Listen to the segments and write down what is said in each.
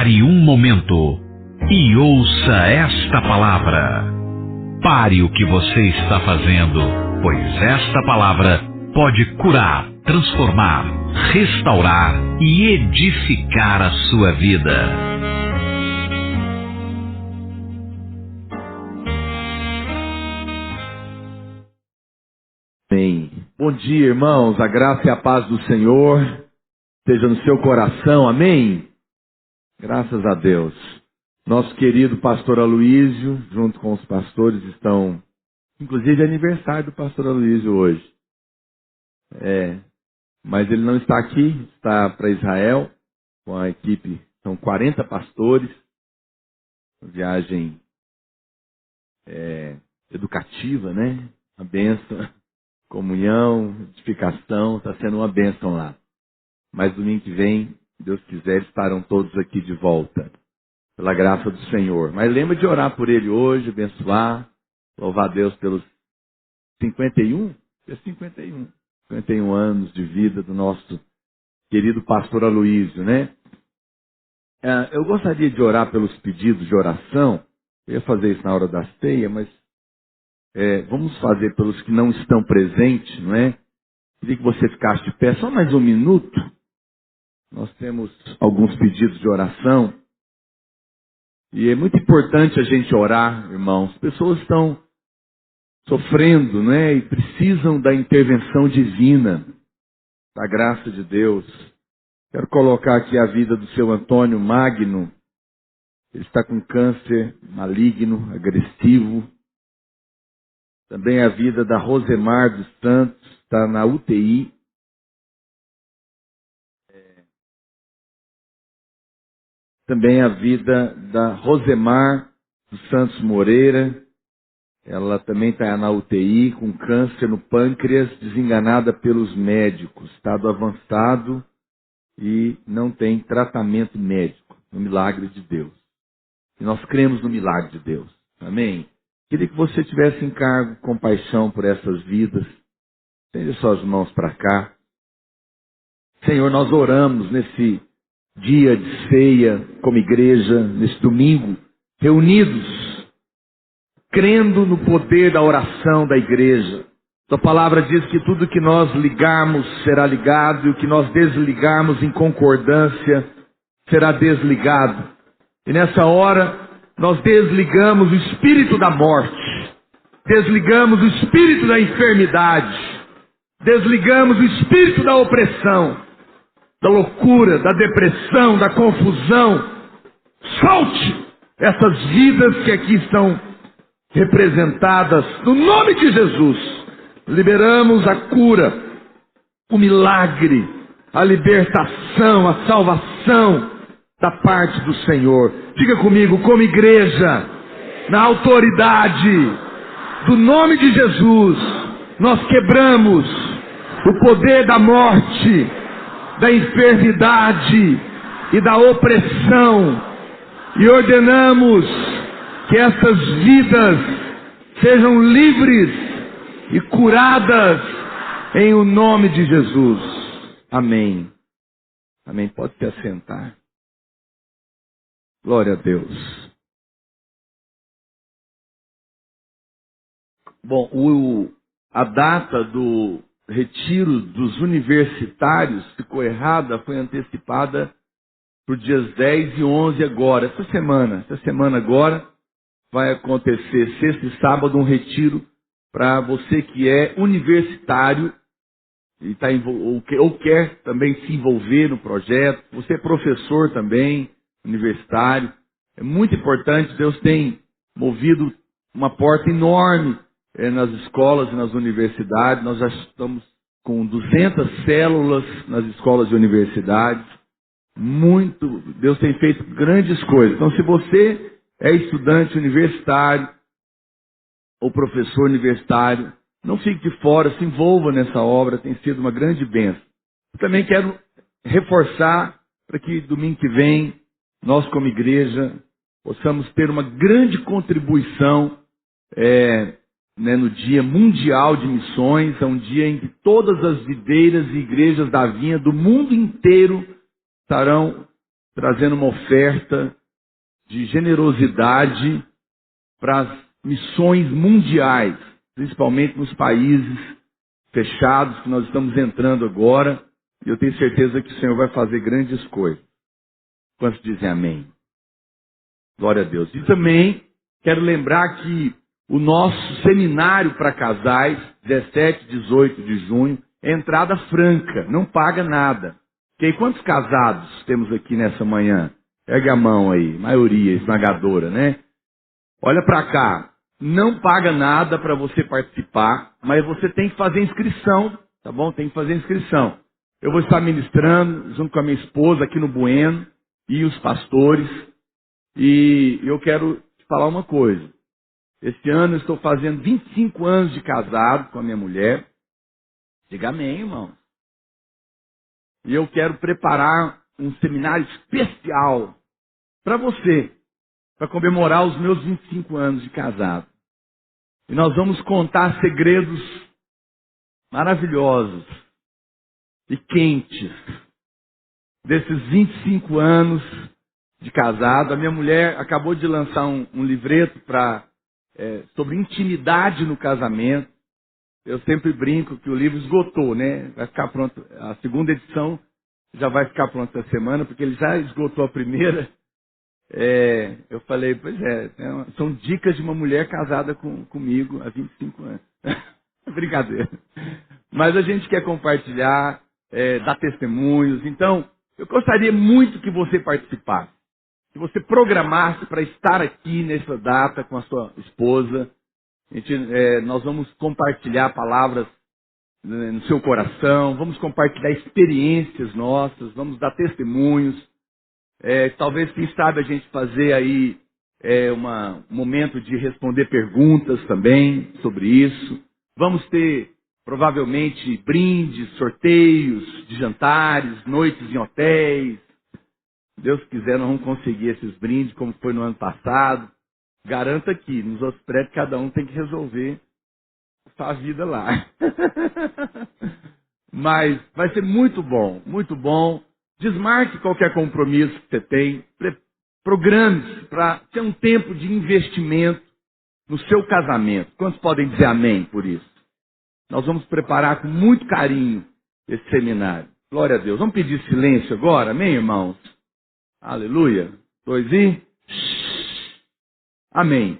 Pare um momento e ouça esta palavra. Pare o que você está fazendo, pois esta palavra pode curar, transformar, restaurar e edificar a sua vida. Amém. Bom dia, irmãos. A graça e a paz do Senhor esteja no seu coração. Amém? Graças a Deus. Nosso querido pastor Aloísio, junto com os pastores, estão... Inclusive é aniversário do pastor Aloísio hoje. Mas ele não está aqui, está para Israel, com a equipe, são 40 pastores. Viagem educativa, né? Uma bênção. Comunhão, edificação, está sendo uma bênção lá. Mas domingo que vem, se Deus quiser, estarão todos aqui de volta, pela graça do Senhor. Mas lembra de orar por ele hoje, abençoar, louvar a Deus pelos 51 anos de vida do nosso querido pastor Aloísio, né? Eu gostaria de orar pelos pedidos de oração. Eu ia fazer isso na hora da ceia, mas vamos fazer pelos que não estão presentes, não é? Queria que você ficasse de pé só mais um minuto. Nós temos alguns pedidos de oração. E é muito importante a gente orar, irmãos. As pessoas estão sofrendo, não é? E precisam da intervenção divina, da graça de Deus. Quero colocar aqui a vida do seu Antônio Magno. Ele está com câncer maligno, agressivo. Também a vida da Rosemar dos Santos, está na UTI. Também a vida da Rosemar dos Santos Moreira. Ela também está na UTI, com câncer no pâncreas, desenganada pelos médicos. Estado avançado e não tem tratamento médico. No milagre de Deus. E nós cremos no milagre de Deus. Amém? Queria que você tivesse encargo, compaixão por essas vidas. Estende suas mãos para cá. Senhor, nós oramos nesse dia de ceia como igreja, nesse domingo, reunidos, crendo no poder da oração da igreja. Tua palavra diz que tudo que nós ligarmos será ligado e o que nós desligarmos em concordância será desligado. E nessa hora, nós desligamos o espírito da morte, desligamos o espírito da enfermidade, desligamos o espírito da opressão, da loucura, da depressão, da confusão. Solte essas vidas que aqui estão representadas, no nome de Jesus. Liberamos a cura, o milagre, a libertação, a salvação da parte do Senhor. Diga comigo, como igreja, na autoridade do nome de Jesus, nós quebramos o poder da morte, da enfermidade e da opressão e ordenamos que essas vidas sejam livres e curadas em o nome de Jesus. Amém. Amém. Pode se assentar. Glória a Deus. Bom, a data do retiro dos universitários ficou errada, foi antecipada para os dias 10 e 11 agora. Essa semana agora vai acontecer sexta e sábado um retiro para você que é universitário e ou quer também se envolver no projeto. Você é professor também, universitário. É muito importante, Deus tem movido uma porta enorme nas escolas e nas universidades. Nós já estamos com 200 células nas escolas e universidades. Deus tem feito grandes coisas. Então, se você é estudante universitário ou professor universitário, não fique de fora, se envolva nessa obra, tem sido uma grande bênção. Eu também quero reforçar para que domingo que vem, nós como igreja, possamos ter uma grande contribuição no Dia Mundial de Missões. É um dia em que todas as videiras e igrejas da vinha do mundo inteiro estarão trazendo uma oferta de generosidade para as missões mundiais, principalmente nos países fechados que nós estamos entrando agora. E eu tenho certeza que o Senhor vai fazer grandes coisas. Quantos dizem amém? Glória a Deus. E também quero lembrar que o nosso seminário para casais, 17 e 18 de junho, é entrada franca, não paga nada. Ok? Quantos casados temos aqui nessa manhã? Pega a mão aí, maioria esmagadora, né? Olha para cá, não paga nada para você participar, mas você tem que fazer inscrição, tá bom? Tem que fazer inscrição. Eu vou estar ministrando junto com a minha esposa aqui no Bueno e os pastores. E eu quero te falar uma coisa. Este ano eu estou fazendo 25 anos de casado com a minha mulher. Diga amém, irmão. E eu quero preparar um seminário especial para você, para comemorar os meus 25 anos de casado. E nós vamos contar segredos maravilhosos e quentes desses 25 anos de casado. A minha mulher acabou de lançar um livreto sobre intimidade no casamento. Eu sempre brinco que o livro esgotou, né? Vai ficar pronto, a segunda edição já vai ficar pronta essa semana, porque ele já esgotou a primeira. Eu falei, pois são dicas de uma mulher casada comigo há 25 anos. Brincadeira. Mas a gente quer compartilhar, dar testemunhos. Então, eu gostaria muito que você participasse. Que você programasse para estar aqui nessa data com a sua esposa. Nós vamos compartilhar palavras no seu coração, vamos compartilhar experiências nossas, vamos dar testemunhos. Talvez, quem sabe, a gente fazer aí um momento de responder perguntas também sobre isso. Vamos ter, provavelmente, brindes, sorteios de jantares, noites em hotéis. Se Deus quiser, nós vamos conseguir esses brindes, como foi no ano passado. Garanto aqui, nos outros prédios, cada um tem que resolver a vida lá. Mas vai ser muito bom, muito bom. Desmarque qualquer compromisso que você tem. Programe-se para ter um tempo de investimento no seu casamento. Quantos podem dizer amém por isso? Nós vamos preparar com muito carinho esse seminário. Glória a Deus. Vamos pedir silêncio agora, amém, irmãos? Aleluia. 2 e... Amém.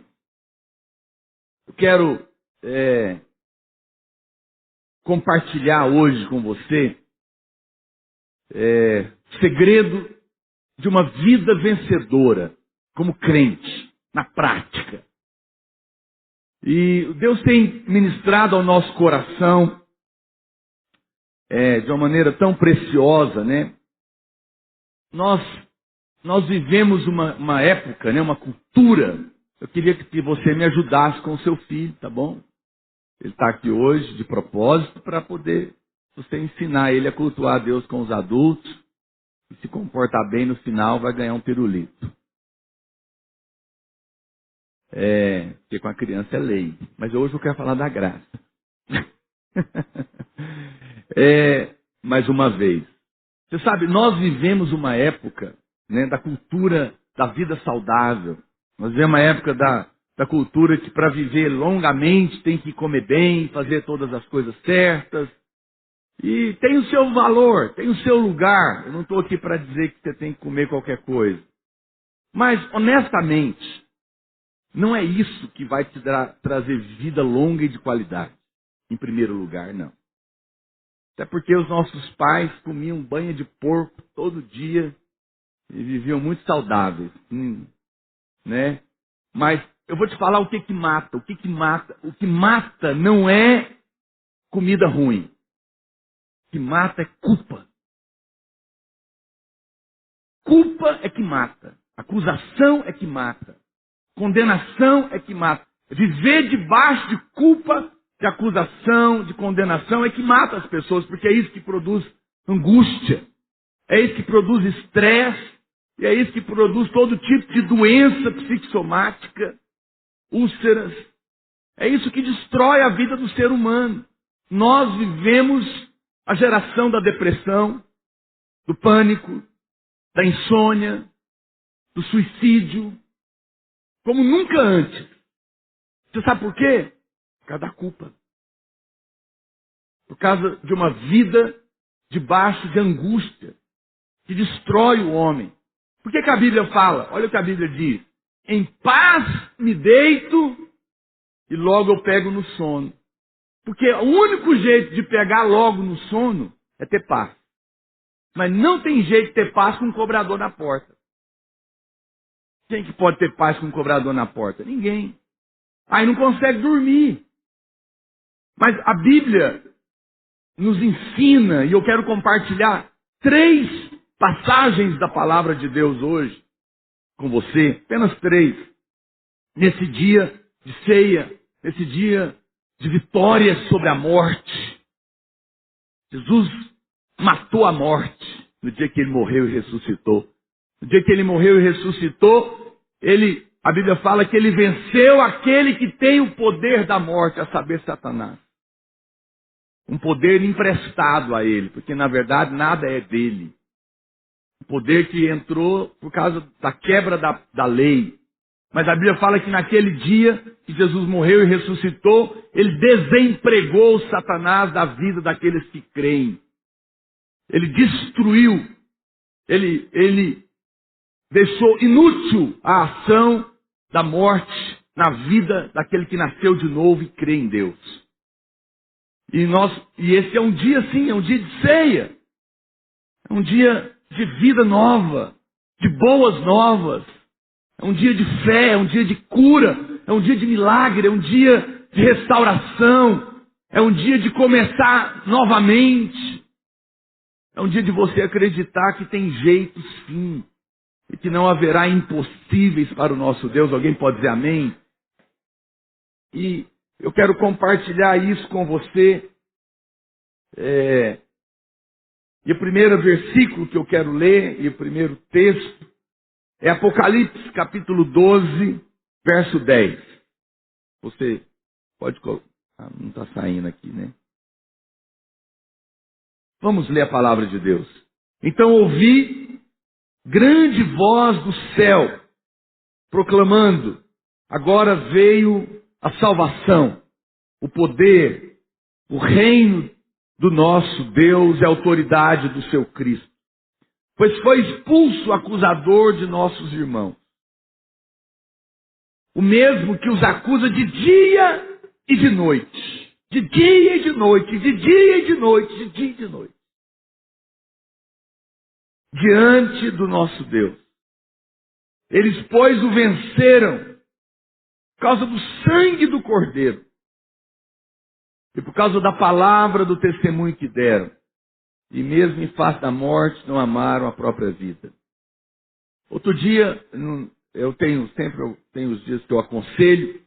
Eu quero compartilhar hoje com você segredo de uma vida vencedora como crente, na prática. E Deus tem ministrado ao nosso coração de uma maneira tão preciosa, né? Nós vivemos uma época, né? Uma cultura. Eu queria que você me ajudasse com o seu filho, tá bom? Ele está aqui hoje de propósito para poder você ensinar ele a cultuar a Deus com os adultos e se comportar bem no final vai ganhar um pirulito. Porque com a criança é lei. Mas hoje eu quero falar da graça. Mais uma vez. Você sabe, nós vivemos uma época, né, da cultura da vida saudável. Nós vivemos uma época da cultura que para viver longamente tem que comer bem, fazer todas as coisas certas. E tem o seu valor, tem o seu lugar. Eu não estou aqui para dizer que você tem que comer qualquer coisa. Mas, honestamente, não é isso que vai te trazer vida longa e de qualidade. Em primeiro lugar, não. Até porque os nossos pais comiam banha de porco todo dia e viviam muito saudáveis. Né? Mas eu vou te falar o que mata. O que mata? O que mata não é comida ruim. O que mata é culpa. Culpa é que mata. Acusação é que mata. Condenação é que mata. Viver debaixo de culpa, de acusação, de condenação é que mata as pessoas, porque é isso que produz angústia. É isso que produz estresse. E é isso que produz todo tipo de doença psicossomática, úlceras. É isso que destrói a vida do ser humano. Nós vivemos a geração da depressão, do pânico, da insônia, do suicídio, como nunca antes. Você sabe por quê? Por causa da culpa. Por causa de uma vida debaixo de angústia, que destrói o homem. Por que a Bíblia fala? Olha o que a Bíblia diz. Em paz me deito e logo eu pego no sono. Porque o único jeito de pegar logo no sono é ter paz. Mas não tem jeito de ter paz com um cobrador na porta. Quem que pode ter paz com um cobrador na porta? Ninguém. Aí não consegue dormir. Mas a Bíblia nos ensina, e eu quero compartilhar 3 passagens da palavra de Deus hoje com você, apenas 3, nesse dia de ceia, nesse dia de vitória sobre a morte. Jesus matou a morte no dia que ele morreu e ressuscitou. No dia que ele morreu e ressuscitou, a Bíblia fala que ele venceu aquele que tem o poder da morte, a saber, Satanás. Um poder emprestado a ele, porque na verdade nada é dele. Um poder que entrou por causa da quebra da lei. Mas a Bíblia fala que naquele dia que Jesus morreu e ressuscitou, ele desempregou Satanás da vida daqueles que creem. Ele destruiu, ele deixou inútil a ação da morte na vida daquele que nasceu de novo e crê em Deus. E esse é um dia, sim, é um dia de ceia. É um dia de vida nova, de boas novas. É um dia de fé, é um dia de cura, é um dia de milagre, é um dia de restauração, é um dia de começar novamente. É um dia de você acreditar que tem jeito, sim, e que não haverá impossíveis para o nosso Deus. Alguém pode dizer amém? E eu quero compartilhar isso com você. E o primeiro versículo que eu quero ler, e o primeiro texto, é Apocalipse, capítulo 12, verso 10. Você pode colocar. Não está saindo aqui, né? Vamos ler a palavra de Deus. Então ouvi grande voz do céu, proclamando: agora veio a salvação, o poder, o reino do nosso Deus e a autoridade do seu Cristo. Pois foi expulso o acusador de nossos irmãos, o mesmo que os acusa de dia e de noite. De dia e de noite, de dia e de noite, de dia e de noite. Diante do nosso Deus. Eles, pois, o venceram por causa do sangue do Cordeiro e por causa da palavra do testemunho que deram. E mesmo em face da morte, não amaram a própria vida. Outro dia, eu tenho os dias que eu aconselho.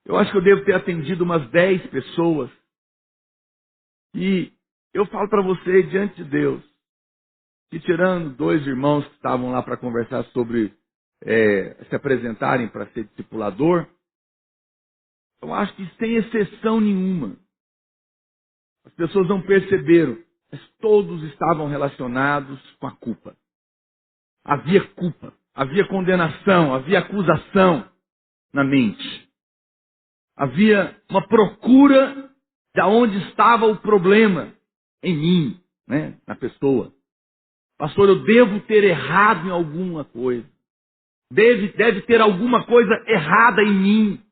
Eu acho que eu devo ter atendido umas 10 pessoas. E eu falo para você, diante de Deus, que tirando 2 irmãos que estavam lá para conversar sobre se apresentarem para ser discipulador, eu acho que sem exceção nenhuma, as pessoas não perceberam, mas todos estavam relacionados com a culpa. Havia culpa, havia condenação, havia acusação na mente. Havia uma procura de onde estava o problema em mim, né, na pessoa. Pastor, eu devo ter errado em alguma coisa. Deve ter alguma coisa errada em mim.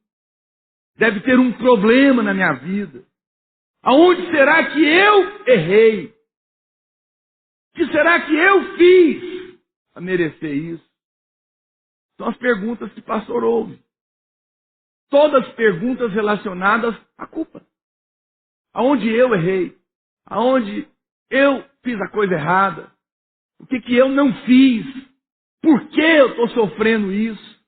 Deve ter um problema na minha vida. Aonde será que eu errei? O que será que eu fiz para merecer isso? São as perguntas que o pastor ouve. Todas perguntas relacionadas à culpa. Aonde eu errei? Aonde eu fiz a coisa errada? O que eu não fiz? Por que eu estou sofrendo isso?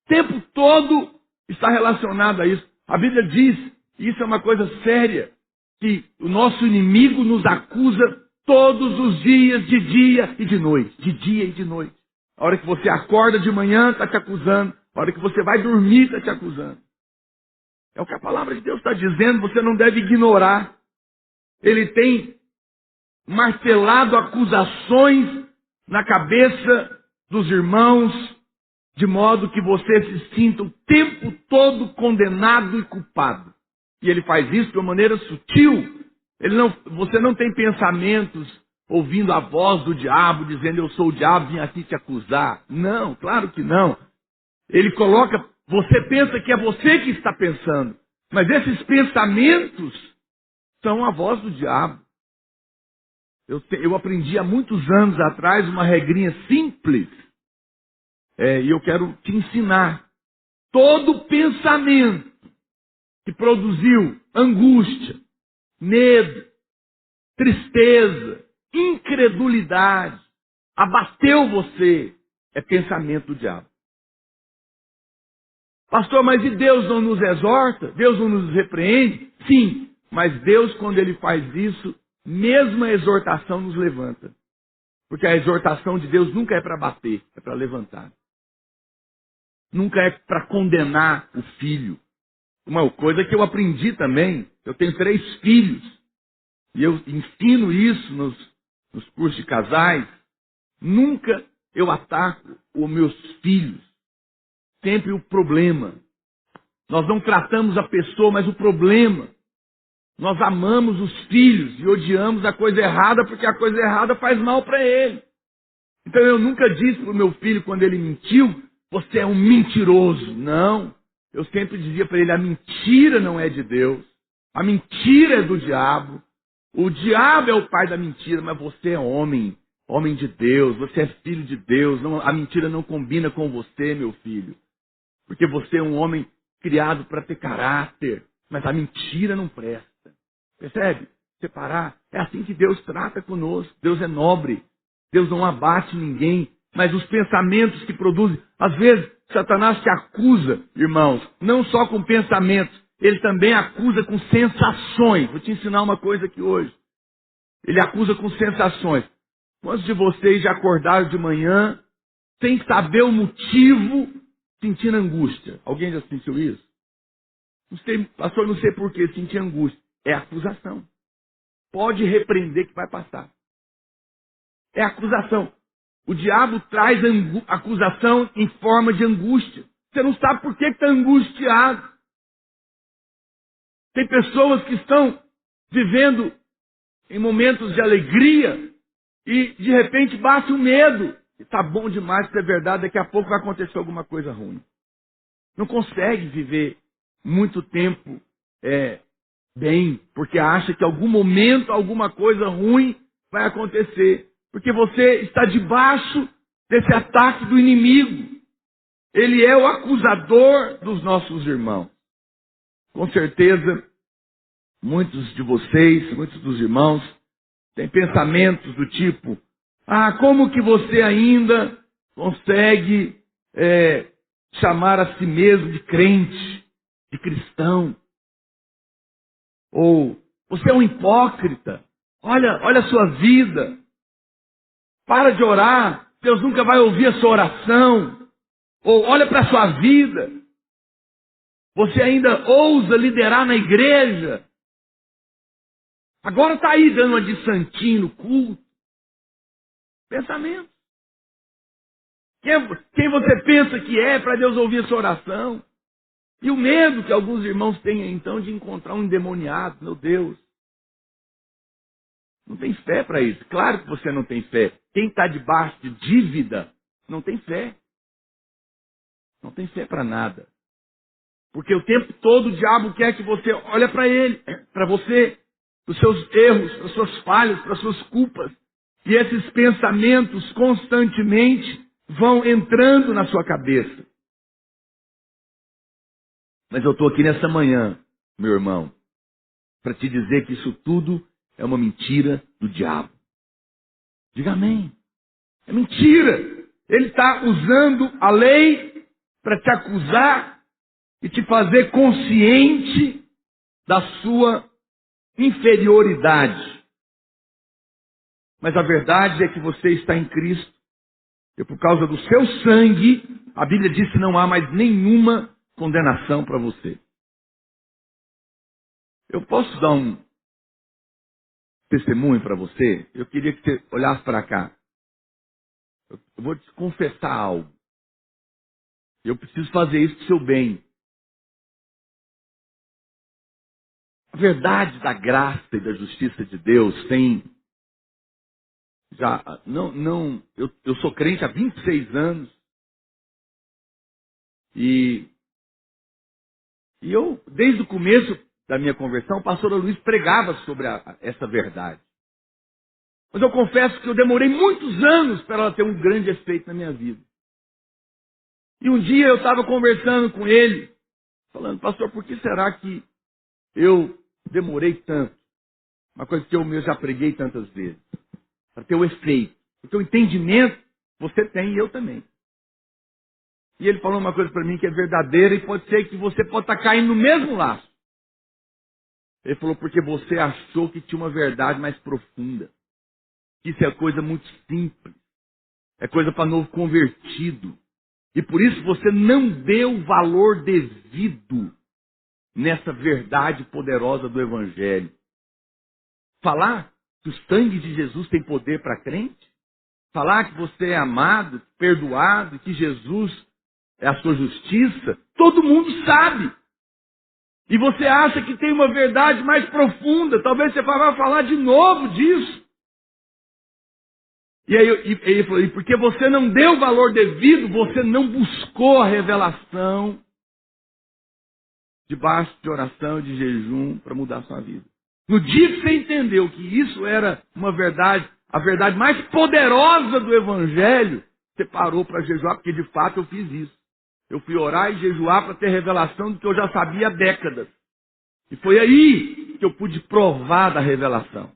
O tempo todo está relacionado a isso. A Bíblia diz, e isso é uma coisa séria, que o nosso inimigo nos acusa todos os dias, de dia e de noite. De dia e de noite. A hora que você acorda de manhã, está te acusando. A hora que você vai dormir, está te acusando. É o que a palavra de Deus está dizendo, você não deve ignorar. Ele tem martelado acusações na cabeça dos irmãos, de modo que você se sinta o tempo todo condenado e culpado. E ele faz isso de uma maneira sutil. Você não tem pensamentos ouvindo a voz do diabo, dizendo eu sou o diabo, vim aqui te acusar. Não, claro que não. Ele coloca, você pensa que é você que está pensando. Mas esses pensamentos são a voz do diabo. Eu aprendi há muitos anos atrás uma regrinha simples. E eu quero te ensinar. Todo pensamento que produziu angústia, medo, tristeza, incredulidade, abateu você, é pensamento do diabo. Pastor, mas e Deus não nos exorta? Deus não nos repreende? Sim, mas Deus, quando Ele faz isso, mesmo a exortação nos levanta. Porque a exortação de Deus nunca é para bater, é para levantar. Nunca é para condenar o filho. Uma coisa que eu aprendi também, eu tenho 3 filhos, e eu ensino isso nos cursos de casais, nunca eu ataco os meus filhos. Sempre o problema. Nós não tratamos a pessoa, mas o problema. Nós amamos os filhos e odiamos a coisa errada, porque a coisa errada faz mal para ele. Então eu nunca disse para o meu filho, quando ele mentiu, você é um mentiroso. Não. Eu sempre dizia para ele, a mentira não é de Deus. A mentira é do diabo. O diabo é o pai da mentira, mas você é homem. Homem de Deus, você é filho de Deus. Não, a mentira não combina com você, meu filho. Porque você é um homem criado para ter caráter. Mas a mentira não presta. Percebe? Separar. É assim que Deus trata conosco. Deus é nobre. Deus não abate ninguém. Mas os pensamentos que produzem. Às vezes, Satanás te acusa, irmãos, não só com pensamentos. Ele também acusa com sensações. Vou te ensinar uma coisa aqui hoje. Ele acusa com sensações. Quantos de vocês já acordaram de manhã sem saber o motivo, sentindo angústia? Alguém já sentiu isso? Não sei, pastor, não sei por que sentir angústia. É acusação. Pode repreender que vai passar. É acusação. O diabo traz acusação em forma de angústia. Você não sabe por que está angustiado. Tem pessoas que estão vivendo em momentos de alegria e de repente bate o medo. Está bom demais, isso é verdade, daqui a pouco vai acontecer alguma coisa ruim. Não consegue viver muito tempo bem, porque acha que em algum momento alguma coisa ruim vai acontecer. Porque você está debaixo desse ataque do inimigo. Ele é o acusador dos nossos irmãos. Com certeza, muitos de vocês, muitos dos irmãos, têm pensamentos do tipo, como que você ainda consegue chamar a si mesmo de crente, de cristão? Ou, você é um hipócrita, olha a sua vida, para de orar, Deus nunca vai ouvir a sua oração. Ou, olha para a sua vida, você ainda ousa liderar na igreja, agora está aí dando uma de santinho no culto. Pensamento. Quem você pensa que é para Deus ouvir a sua oração? E o medo que alguns irmãos têm então de encontrar um endemoniado, meu Deus. Não tem fé para isso. Claro que você não tem fé. Quem está debaixo de dívida não tem fé. Não tem fé para nada. Porque o tempo todo o diabo quer que você olhe para ele, para você, para os seus erros, para as suas falhas, para as suas culpas. E esses pensamentos constantemente vão entrando na sua cabeça. Mas eu estou aqui nessa manhã, meu irmão, para te dizer que isso tudo é uma mentira do diabo. Diga amém. É mentira. Ele está usando a lei para te acusar e te fazer consciente da sua inferioridade. Mas a verdade é que você está em Cristo. E por causa do seu sangue, a Bíblia diz que não há mais nenhuma condenação para você. Eu posso dar um testemunho para você? Eu queria que você olhasse para cá. Eu vou te confessar algo. Eu preciso fazer isso para o seu bem. A verdade da graça e da justiça de Deus tem já eu sou crente há 26 anos e eu desde o começo da minha conversão, o pastor Luiz pregava sobre essa verdade. Mas eu confesso que eu demorei muitos anos para ela ter um grande efeito na minha vida. E um dia eu estava conversando com ele, falando, pastor, por que será que eu demorei tanto? Uma coisa que eu mesmo já preguei tantas vezes. Para ter o efeito. Porque o entendimento você tem e eu também. E ele falou uma coisa para mim que é verdadeira e pode ser que você pode estar caindo no mesmo laço. Ele falou, porque você achou que tinha uma verdade mais profunda. Isso é coisa muito simples. É coisa para novo convertido. E por isso você não deu valor devido nessa verdade poderosa do Evangelho. Falar que o sangue de Jesus tem poder para crente? Falar que você é amado, perdoado, que Jesus é a sua justiça? Todo mundo sabe. E você acha que tem uma verdade mais profunda. Talvez você vai falar de novo disso. E aí ele falou, e porque você não deu valor devido, você não buscou a revelação debaixo de oração e de jejum para mudar a sua vida. No dia que você entendeu que isso era uma verdade, a verdade mais poderosa do Evangelho, você parou para jejuar, porque de fato eu fiz isso. Eu fui orar e jejuar para ter revelação do que eu já sabia há décadas. E foi aí que eu pude provar da revelação.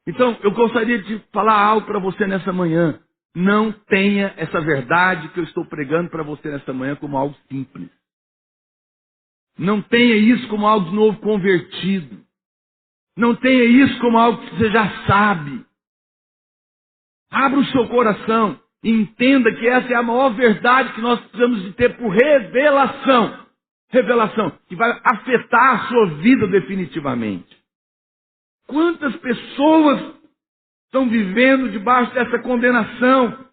Então, eu gostaria de falar algo para você nessa manhã. Não tenha essa verdade que eu estou pregando para você nessa manhã como algo simples. Não tenha isso como algo de novo convertido. Não tenha isso como algo que você já sabe. Abra o seu coração e entenda que essa é a maior verdade que nós precisamos de ter por revelação. Revelação que vai afetar a sua vida definitivamente. Quantas pessoas estão vivendo debaixo dessa condenação?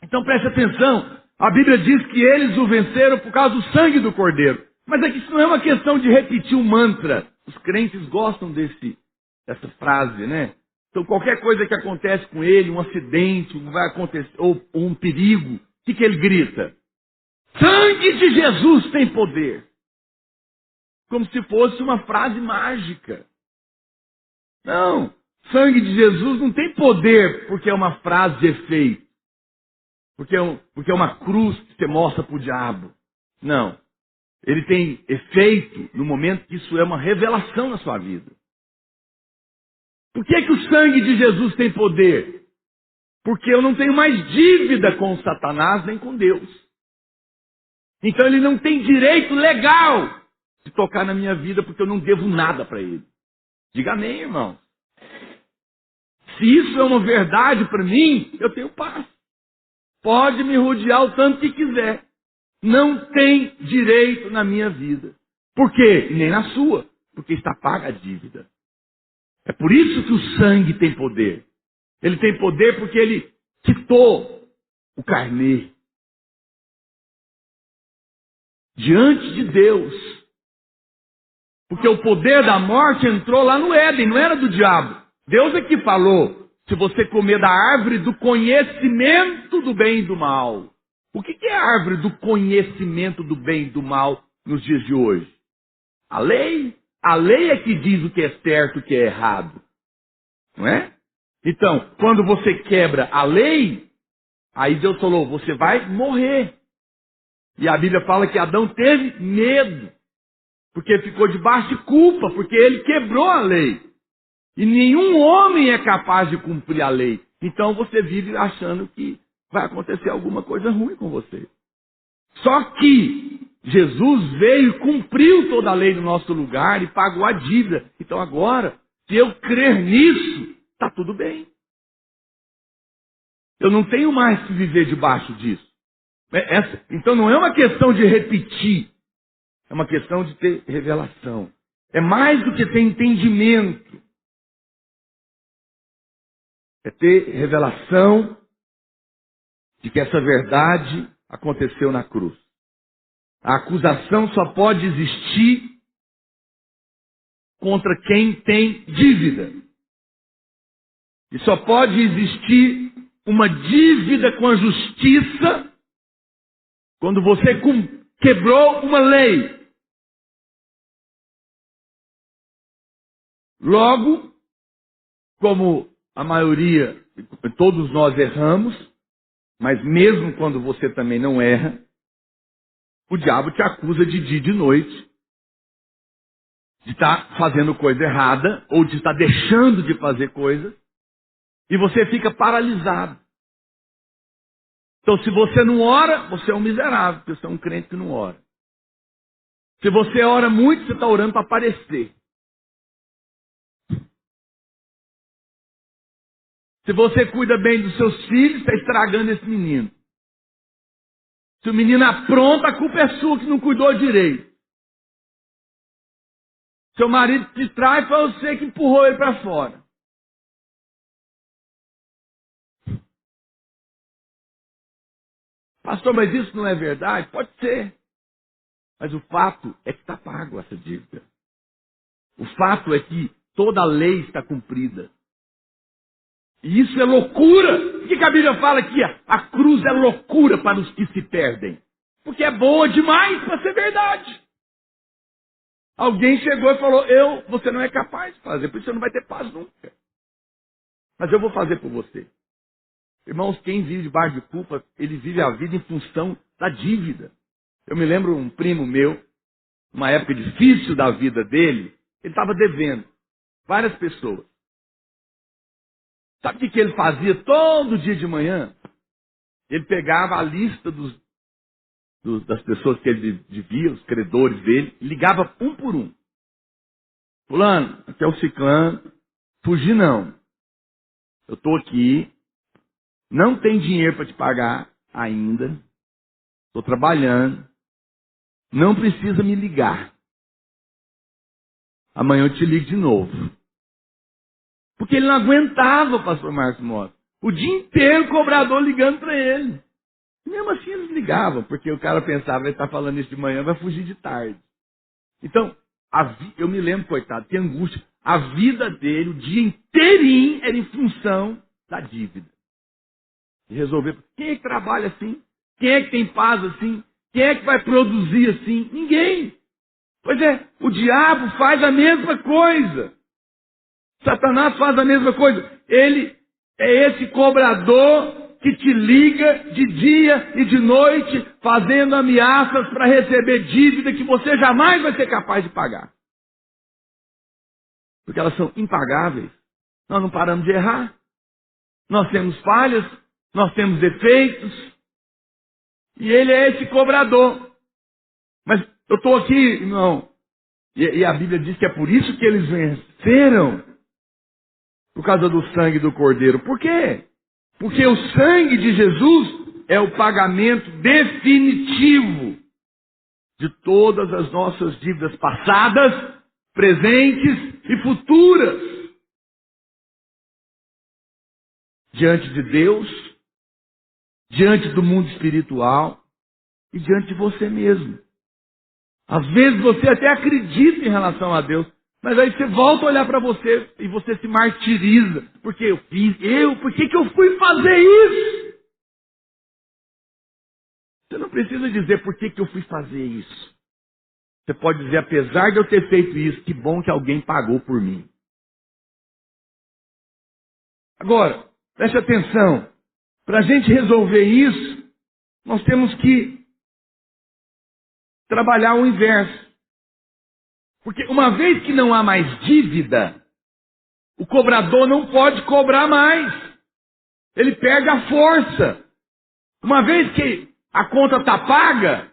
Então preste atenção. A Bíblia diz que eles o venceram por causa do sangue do Cordeiro. Mas é que isso não é uma questão de repetir um mantra. Os crentes gostam dessa frase, né? Então qualquer coisa que acontece com ele, um acidente, vai acontecer, ou um perigo, o que ele grita? Sangue de Jesus tem poder. Como se fosse uma frase mágica. Não, sangue de Jesus não tem poder porque é uma frase de efeito. Porque é uma cruz que você mostra para o diabo. Não. Ele tem efeito no momento que isso é uma revelação na sua vida. Por que o sangue de Jesus tem poder? Porque eu não tenho mais dívida com Satanás nem com Deus. Então ele não tem direito legal de tocar na minha vida porque eu não devo nada para ele. Diga amém, irmão. Se isso é uma verdade para mim, eu tenho paz. Pode me rodear o tanto que quiser. Não tem direito na minha vida. Por quê? Nem na sua. Porque está paga a dívida. É por isso que o sangue tem poder. Ele tem poder porque ele quitou o carnê diante de Deus. Porque o poder da morte entrou lá no Éden, não era do diabo. Deus é que falou, se você comer da árvore do conhecimento do bem e do mal. O que é a árvore do conhecimento do bem e do mal nos dias de hoje? A lei. A lei é que diz o que é certo e o que é errado. Não é? Então, quando você quebra a lei, aí Deus falou, você vai morrer. E a Bíblia fala que Adão teve medo. Porque ficou debaixo de culpa, porque ele quebrou a lei. E nenhum homem é capaz de cumprir a lei. Então você vive achando que vai acontecer alguma coisa ruim com você. Só que Jesus veio e cumpriu toda a lei no nosso lugar e pagou a dívida. Então agora, se eu crer nisso, está tudo bem. Eu não tenho mais que viver debaixo disso. Então não é uma questão de repetir. É uma questão de ter revelação. É mais do que ter entendimento. É ter revelação de que essa verdade aconteceu na cruz. A acusação só pode existir contra quem tem dívida. E só pode existir uma dívida com a justiça quando você quebrou uma lei. Logo, como a maioria, todos nós erramos, mas mesmo quando você também não erra, o diabo te acusa de dia e de noite, de estar fazendo coisa errada, ou de estar deixando de fazer coisa, e você fica paralisado. Então, se você não ora, você é um miserável, porque você é um crente que não ora. Se você ora muito, você está orando para aparecer. Se você cuida bem dos seus filhos, está estragando esse menino. Se o menino apronta, a culpa é sua que não cuidou direito. Seu marido te trai, foi você que empurrou ele para fora. Pastor, mas isso não é verdade? Pode ser. Mas o fato é que está pago essa dívida. O fato é que toda a lei está cumprida. E isso é loucura. Por que a Bíblia fala que a cruz é loucura para os que se perdem? Porque é boa demais para ser verdade. Alguém chegou e falou, você não é capaz de fazer, por isso você não vai ter paz nunca. Mas eu vou fazer por você. Irmãos, quem vive debaixo de culpa, ele vive a vida em função da dívida. Eu me lembro um primo meu, numa época difícil da vida dele, ele estava devendo várias pessoas. Sabe o que ele fazia todo dia de manhã? Ele pegava a lista das pessoas que ele devia, os credores dele, ligava um por um. Fulano, aqui é o ciclano, fugir não. Eu estou aqui, não tem dinheiro para te pagar ainda, estou trabalhando, não precisa me ligar. Amanhã eu te ligo de novo. Porque ele não aguentava, pastor Marcos Mota. O dia inteiro o cobrador ligando para ele. E mesmo assim eles ligavam, porque o cara pensava, ele está falando isso de manhã, vai fugir de tarde. Então, eu me lembro, coitado, que angústia. A vida dele, o dia inteirinho, era em função da dívida. E resolver. Quem é que trabalha assim? Quem é que tem paz assim? Quem é que vai produzir assim? Ninguém. Pois é, o diabo faz a mesma coisa. Satanás faz a mesma coisa. Ele é esse cobrador que te liga de dia e de noite, fazendo ameaças para receber dívida que você jamais vai ser capaz de pagar. Porque elas são impagáveis. Nós não paramos de errar. Nós temos falhas, nós temos defeitos. E ele é esse cobrador. Mas eu estou aqui, irmão, e a Bíblia diz que é por isso que eles venceram. Por causa do sangue do Cordeiro. Por quê? Porque o sangue de Jesus é o pagamento definitivo de todas as nossas dívidas passadas, presentes e futuras. Diante de Deus, diante do mundo espiritual e diante de você mesmo. Às vezes você até acredita em relação a Deus, mas aí você volta a olhar para você e você se martiriza. Porque eu fiz, por que eu fui fazer isso? Você não precisa dizer por que eu fui fazer isso. Você pode dizer, apesar de eu ter feito isso, que bom que alguém pagou por mim. Agora, preste atenção. Para a gente resolver isso, nós temos que trabalhar o inverso. Porque uma vez que não há mais dívida, o cobrador não pode cobrar mais. Ele perde a força. Uma vez que a conta está paga,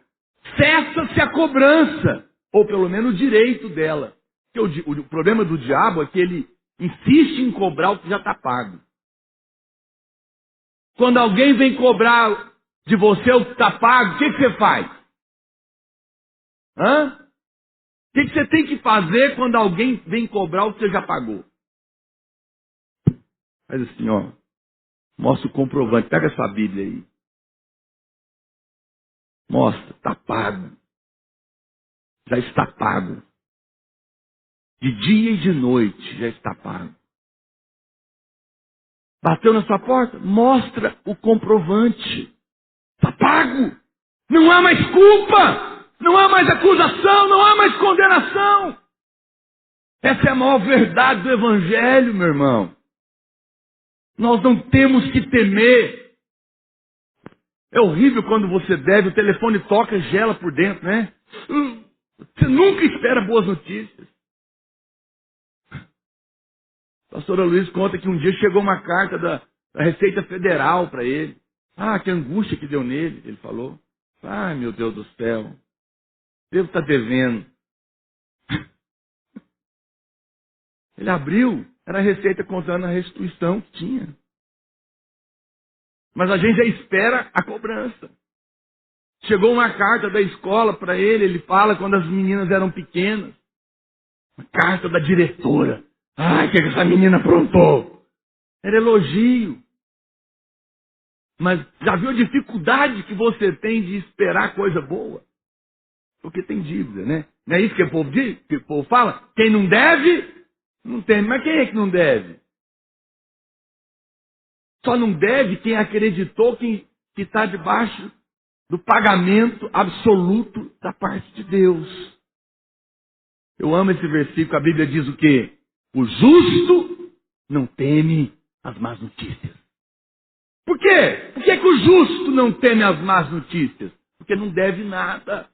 cessa-se a cobrança. Ou pelo menos o direito dela. Porque o problema do diabo é que ele insiste em cobrar o que já está pago. Quando alguém vem cobrar de você o que está pago, o que você faz? O que você tem que fazer quando alguém vem cobrar o que você já pagou? Faz assim, ó. Mostra o comprovante. Pega essa Bíblia aí. Mostra, está pago. Já está pago. De dia e de noite já está pago. Bateu na sua porta? Mostra o comprovante. Está pago. Não há mais culpa. Não há mais acusação. Não há mais condenação. Essa é a maior verdade do Evangelho, meu irmão. Nós não temos que temer. É horrível quando você deve, o telefone toca e gela por dentro, né? Você nunca espera boas notícias. A pastora Luiz conta que um dia chegou uma carta da Receita Federal para ele. Ah, que angústia que deu nele, ele falou. Ai, meu Deus do céu. Deus está devendo. Ele abriu, era a Receita contando a restituição que tinha. Mas a gente já espera a cobrança. Chegou uma carta da escola para ele, ele fala quando as meninas eram pequenas. Uma carta da diretora. Ai, o que essa menina aprontou? Era elogio. Mas já viu a dificuldade que você tem de esperar coisa boa? Porque tem dívida, né? Não é isso que o povo diz? Que o povo fala? Quem não deve, não tem. Mas quem é que não deve? Só não deve quem acreditou que está debaixo do pagamento absoluto da parte de Deus. Eu amo esse versículo. A Bíblia diz o quê? O justo não teme as más notícias. Por quê? Por que o justo não teme as más notícias? Porque não deve nada.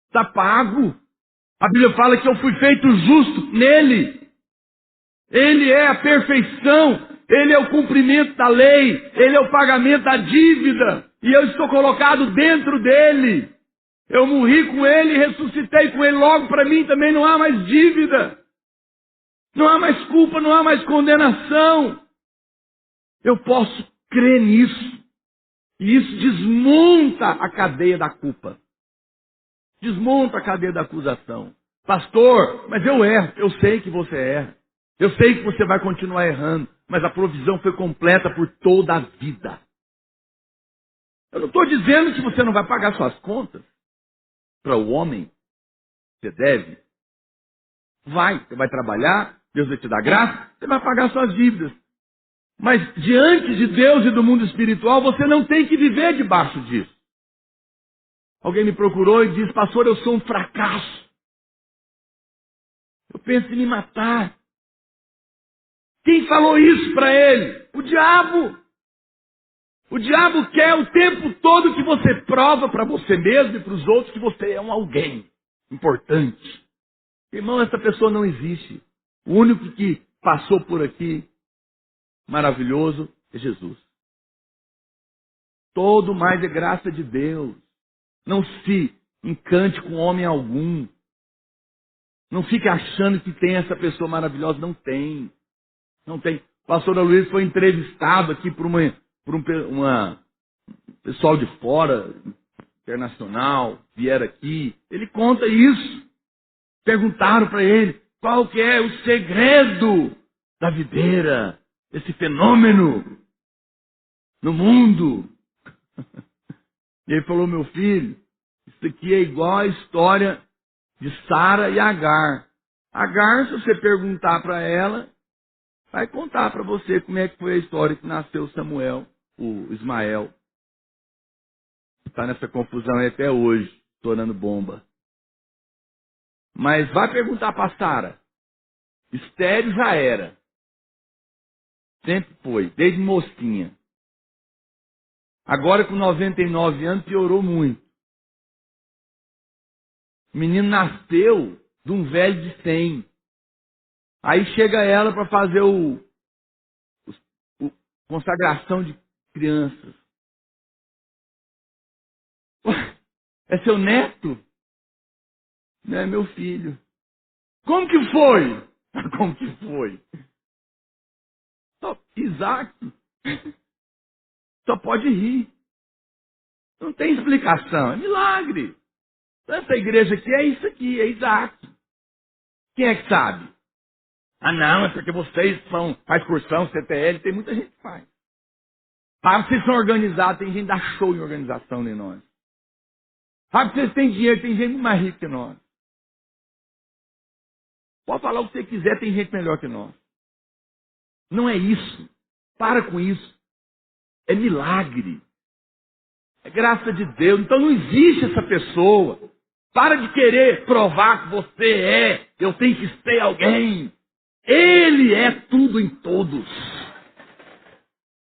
Está pago. A Bíblia fala que eu fui feito justo nele. Ele é a perfeição. Ele é o cumprimento da lei. Ele é o pagamento da dívida. E eu estou colocado dentro dele. Eu morri com ele e ressuscitei com ele. Logo para mim também não há mais dívida. Não há mais culpa, não há mais condenação. Eu posso crer nisso. E isso desmonta a cadeia da culpa. Desmonta a cadeia da acusação. Pastor, mas eu erro. Eu sei que você erra. Eu sei que você vai continuar errando. Mas a provisão foi completa por toda a vida. Eu não estou dizendo que você não vai pagar suas contas para o homem. Você deve. Você vai trabalhar, Deus vai te dar graça, você vai pagar suas dívidas. Mas diante de Deus e do mundo espiritual, você não tem que viver debaixo disso. Alguém me procurou e disse, pastor, eu sou um fracasso. Eu penso em me matar. Quem falou isso para ele? O diabo. O diabo quer o tempo todo que você prova para você mesmo e para os outros que você é um alguém importante. Irmão, essa pessoa não existe. O único que passou por aqui, maravilhoso, é Jesus. Todo mais é graça de Deus. Não se encante com homem algum. Não fique achando que tem essa pessoa maravilhosa. Não tem. Não tem. O pastor Luiz foi entrevistado aqui por um pessoal de fora, internacional, vieram aqui. Ele conta isso. Perguntaram para ele qual que é o segredo da videira, desse fenômeno no mundo. E ele falou, meu filho, isso aqui é igual a história de Sara e Agar. Agar, se você perguntar para ela, vai contar para você como é que foi a história que nasceu Samuel, o Ismael. Está nessa confusão aí até hoje, estourando bomba. Mas vai perguntar para Sara. Estéril já era. Sempre foi, desde mocinha. Agora com 99 anos piorou muito. O menino nasceu de um velho de 100. Aí chega ela para fazer o consagração de crianças. É seu neto? Não é meu filho. Como que foi? Como que foi? Isaac só pode rir. Não tem explicação. É milagre. Essa igreja aqui é isso aqui, é Isaac. Quem é que sabe? Ah, não, é porque vocês faz cursão, CTL, tem muita gente que faz. Ah, vocês são organizados, tem gente que dá show em organização nem nós. Ah, vocês têm dinheiro, tem gente muito mais rica que nós. Pode falar o que você quiser, tem gente melhor que nós. Não é isso. Para com isso. É milagre. É graça de Deus. Então não existe essa pessoa. Para de querer provar que você é. Eu tenho que ser alguém. Ele é tudo em todos.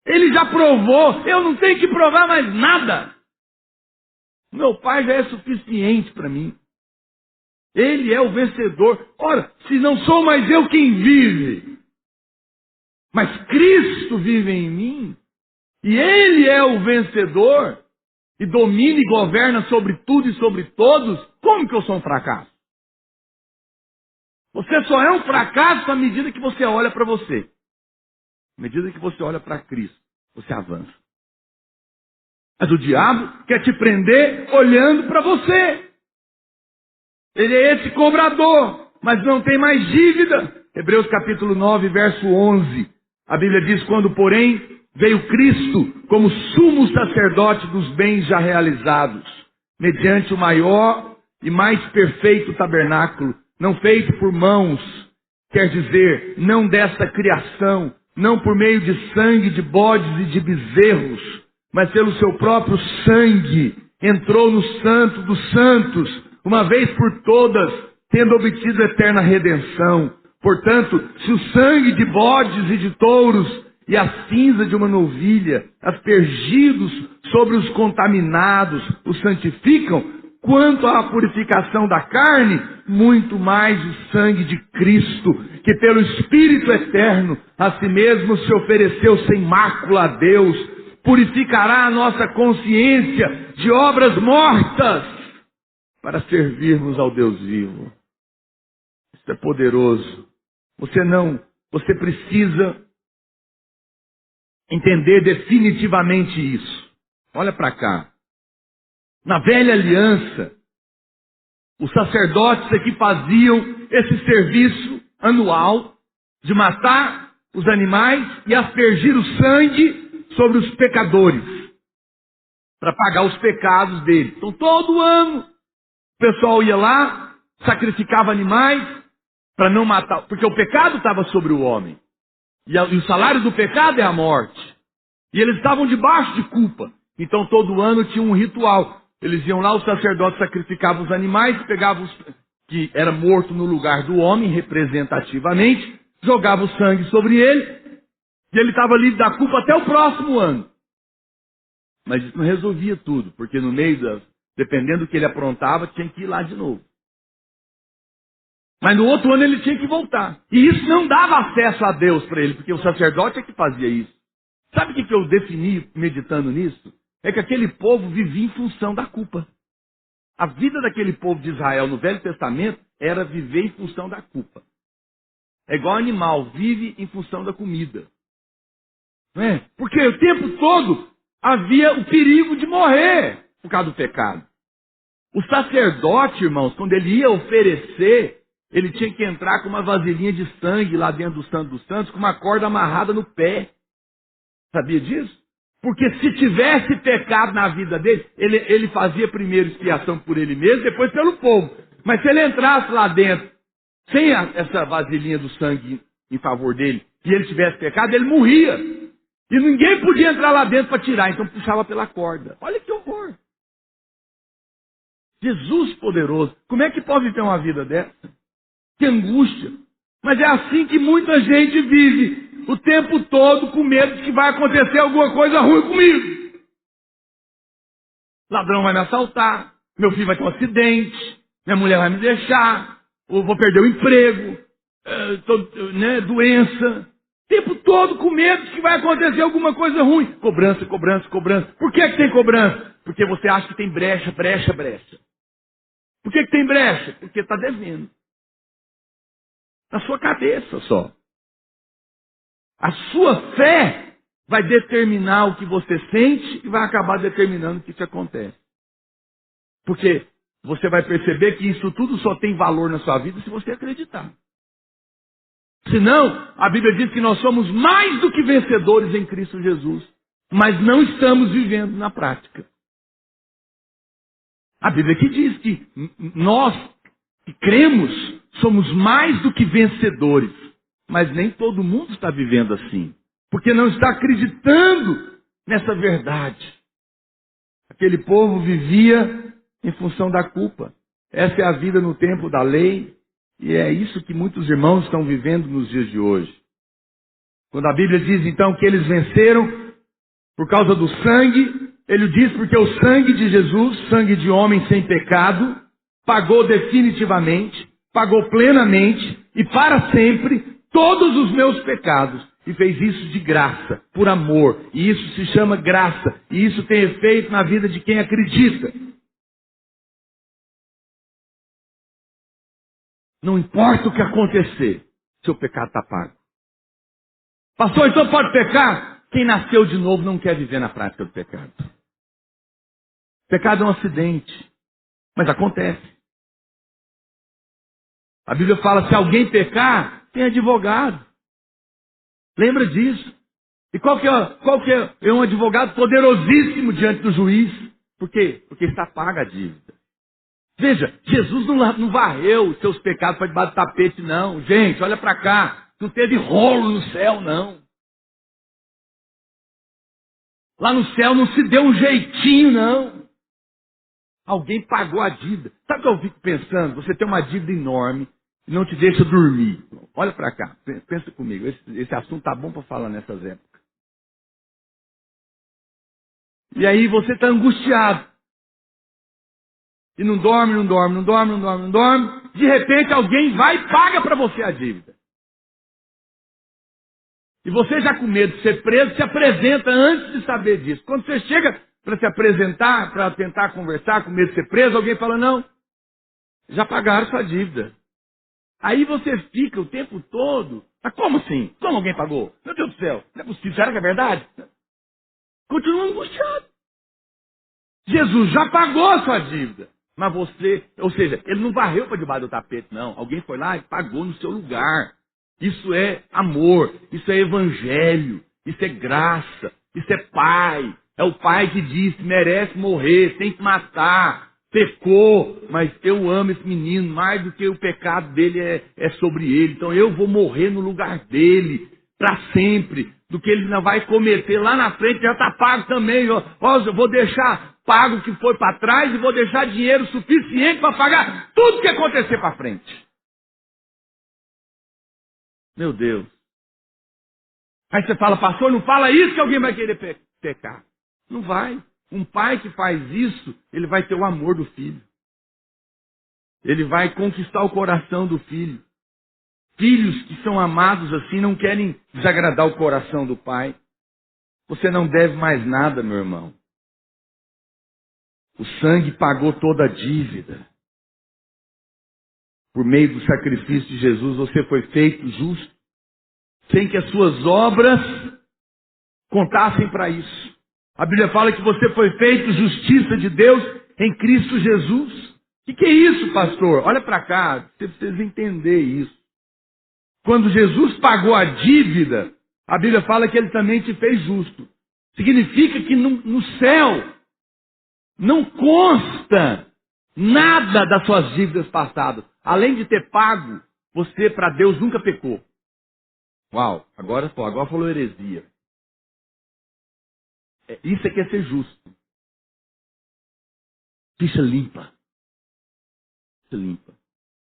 Ele já provou. Eu não tenho que provar mais nada. Meu Pai já é suficiente para mim. Ele é o vencedor. Ora, se não sou mais eu quem vive, mas Cristo vive em mim, e Ele é o vencedor, e domina e governa sobre tudo e sobre todos, como que eu sou um fracasso? Você só é um fracasso à medida que você olha para você. À medida que você olha para Cristo, você avança. Mas o diabo quer te prender olhando para você. Ele é esse cobrador, mas não tem mais dívida. Hebreus capítulo 9, verso 11. A Bíblia diz, quando, porém, veio Cristo como sumo sacerdote dos bens já realizados, mediante o maior e mais perfeito tabernáculo, não feito por mãos, quer dizer, não desta criação, não por meio de sangue de bodes e de bezerros, mas pelo seu próprio sangue, entrou no santo dos santos, uma vez por todas, tendo obtido eterna redenção. Portanto, se o sangue de bodes e de touros e a cinza de uma novilha, aspergidos sobre os contaminados, os santificam, quanto à purificação da carne, muito mais o sangue de Cristo, que pelo Espírito eterno, a si mesmo se ofereceu sem mácula a Deus, purificará a nossa consciência de obras mortas, para servirmos ao Deus vivo. Isso é poderoso. Você precisa entender definitivamente isso. Olha para cá. Na velha aliança, os sacerdotes aqui faziam esse serviço anual de matar os animais e aspergir o sangue sobre os pecadores, para pagar os pecados deles. Então todo ano o pessoal ia lá, sacrificava animais para não matar, porque o pecado estava sobre o homem. E o salário do pecado é a morte. E eles estavam debaixo de culpa. Então todo ano tinha um ritual. Eles iam lá, os sacerdotes sacrificavam os animais, pegavam os que era morto no lugar do homem, representativamente, jogavam o sangue sobre ele, e ele estava livre da culpa até o próximo ano. Mas isso não resolvia tudo, porque no meio dependendo do que ele aprontava, tinha que ir lá de novo. Mas no outro ano ele tinha que voltar. E isso não dava acesso a Deus para ele, porque o sacerdote é que fazia isso. Sabe o que eu defini meditando nisso? É que aquele povo vivia em função da culpa. A vida daquele povo de Israel no Velho Testamento era viver em função da culpa. É igual animal, vive em função da comida. Não é? Porque o tempo todo havia o perigo de morrer por causa do pecado. O sacerdote, irmãos, quando ele ia oferecer, ele tinha que entrar com uma vasilhinha de sangue lá dentro do Santo dos Santos, com uma corda amarrada no pé. Sabia disso? Porque se tivesse pecado na vida dele, ele fazia primeiro expiação por ele mesmo, depois pelo povo. Mas se ele entrasse lá dentro, sem essa vasilhinha do sangue em favor dele, e ele tivesse pecado, ele morria. E ninguém podia entrar lá dentro para tirar, então puxava pela corda. Olha que horror. Jesus poderoso. Como é que pode ter uma vida dessa? Que angústia. Mas é assim que muita gente vive. O tempo todo com medo de que vai acontecer alguma coisa ruim comigo. Ladrão vai me assaltar. Meu filho vai ter um acidente. Minha mulher vai me deixar. Ou vou perder o emprego. Doença. O tempo todo com medo de que vai acontecer alguma coisa ruim. Cobrança, cobrança, cobrança. Por que tem cobrança? Porque você acha que tem brecha, brecha, brecha. Por que tem brecha? Porque está devendo. Na sua cabeça só. A sua fé vai determinar o que você sente e vai acabar determinando o que te acontece. Porque você vai perceber que isso tudo só tem valor na sua vida se você acreditar. Senão, a Bíblia diz que nós somos mais do que vencedores em Cristo Jesus. mas não estamos vivendo na prática. A Bíblia que diz que nós que cremos somos mais do que vencedores, mas nem todo mundo está vivendo assim, porque não está acreditando nessa verdade. Aquele povo vivia em função da culpa. Essa é a vida no tempo da lei, e é isso que muitos irmãos estão vivendo nos dias de hoje. Quando a Bíblia diz então que eles venceram por causa do sangue, ele diz porque o sangue de Jesus, sangue de homem sem pecado, pagou definitivamente, pagou plenamente e para sempre todos os meus pecados. E fez isso de graça, por amor. E isso se chama graça. E isso tem efeito na vida de quem acredita. Não importa o que acontecer, seu pecado está pago. Pastor, então pode pecar? Quem nasceu de novo não quer viver na prática do pecado. Pecado é um acidente, mas acontece. A Bíblia fala, se alguém pecar, tem advogado. Lembra disso. E qual que é um advogado poderosíssimo diante do juiz? Por quê? Porque está paga a dívida. Veja, Jesus não varreu os seus pecados para debaixo do tapete, não. Gente, olha para cá. Não teve rolo no céu, não. Lá no céu não se deu um jeitinho, não. Alguém pagou a dívida. Sabe o que eu fico pensando? Você tem uma dívida enorme e não te deixa dormir. Olha para cá, pensa comigo. Esse assunto tá bom para falar nessas épocas. E aí você está angustiado. E não dorme. De repente alguém vai e paga para você a dívida. E você já com medo de ser preso, se apresenta antes de saber disso. Quando você chega para se apresentar, para tentar conversar com medo de ser preso, alguém fala, não, já pagaram sua dívida. Aí você fica o tempo todo, mas como assim? Como alguém pagou? Meu Deus do céu, não é possível, será que é verdade? Continua angustiado. Jesus já pagou a sua dívida. Mas você, ou seja, ele não varreu para debaixo do tapete, não. Alguém foi lá e pagou no seu lugar. Isso é amor, isso é evangelho, isso é graça, isso é pai. É o pai que disse, merece morrer, tem que matar, pecou, mas eu amo esse menino, mais do que o pecado dele é sobre ele. Então eu vou morrer no lugar dele, para sempre, do que ele não vai cometer lá na frente, já está pago também. Eu vou deixar pago o que foi para trás e vou deixar dinheiro suficiente para pagar tudo que acontecer para frente. Meu Deus. Aí você fala, pastor, não fala isso que alguém vai querer pecar. Não vai. Um pai que faz isso, ele vai ter o amor do filho. Ele vai conquistar o coração do filho. Filhos que são amados assim não querem desagradar o coração do pai. Você não deve mais nada, meu irmão. O sangue pagou toda a dívida. Por meio do sacrifício de Jesus, você foi feito justo, sem que as suas obras contassem para isso. A Bíblia fala que você foi feito justiça de Deus em Cristo Jesus. O que é isso, pastor? Olha para cá, você precisa entender isso. Quando Jesus pagou a dívida, a Bíblia fala que ele também te fez justo. Significa que no céu não consta nada das suas dívidas passadas. Além de ter pago, você para Deus nunca pecou. Uau, agora falou heresia. Isso é que é ser justo. Ficha limpa. Ficha limpa.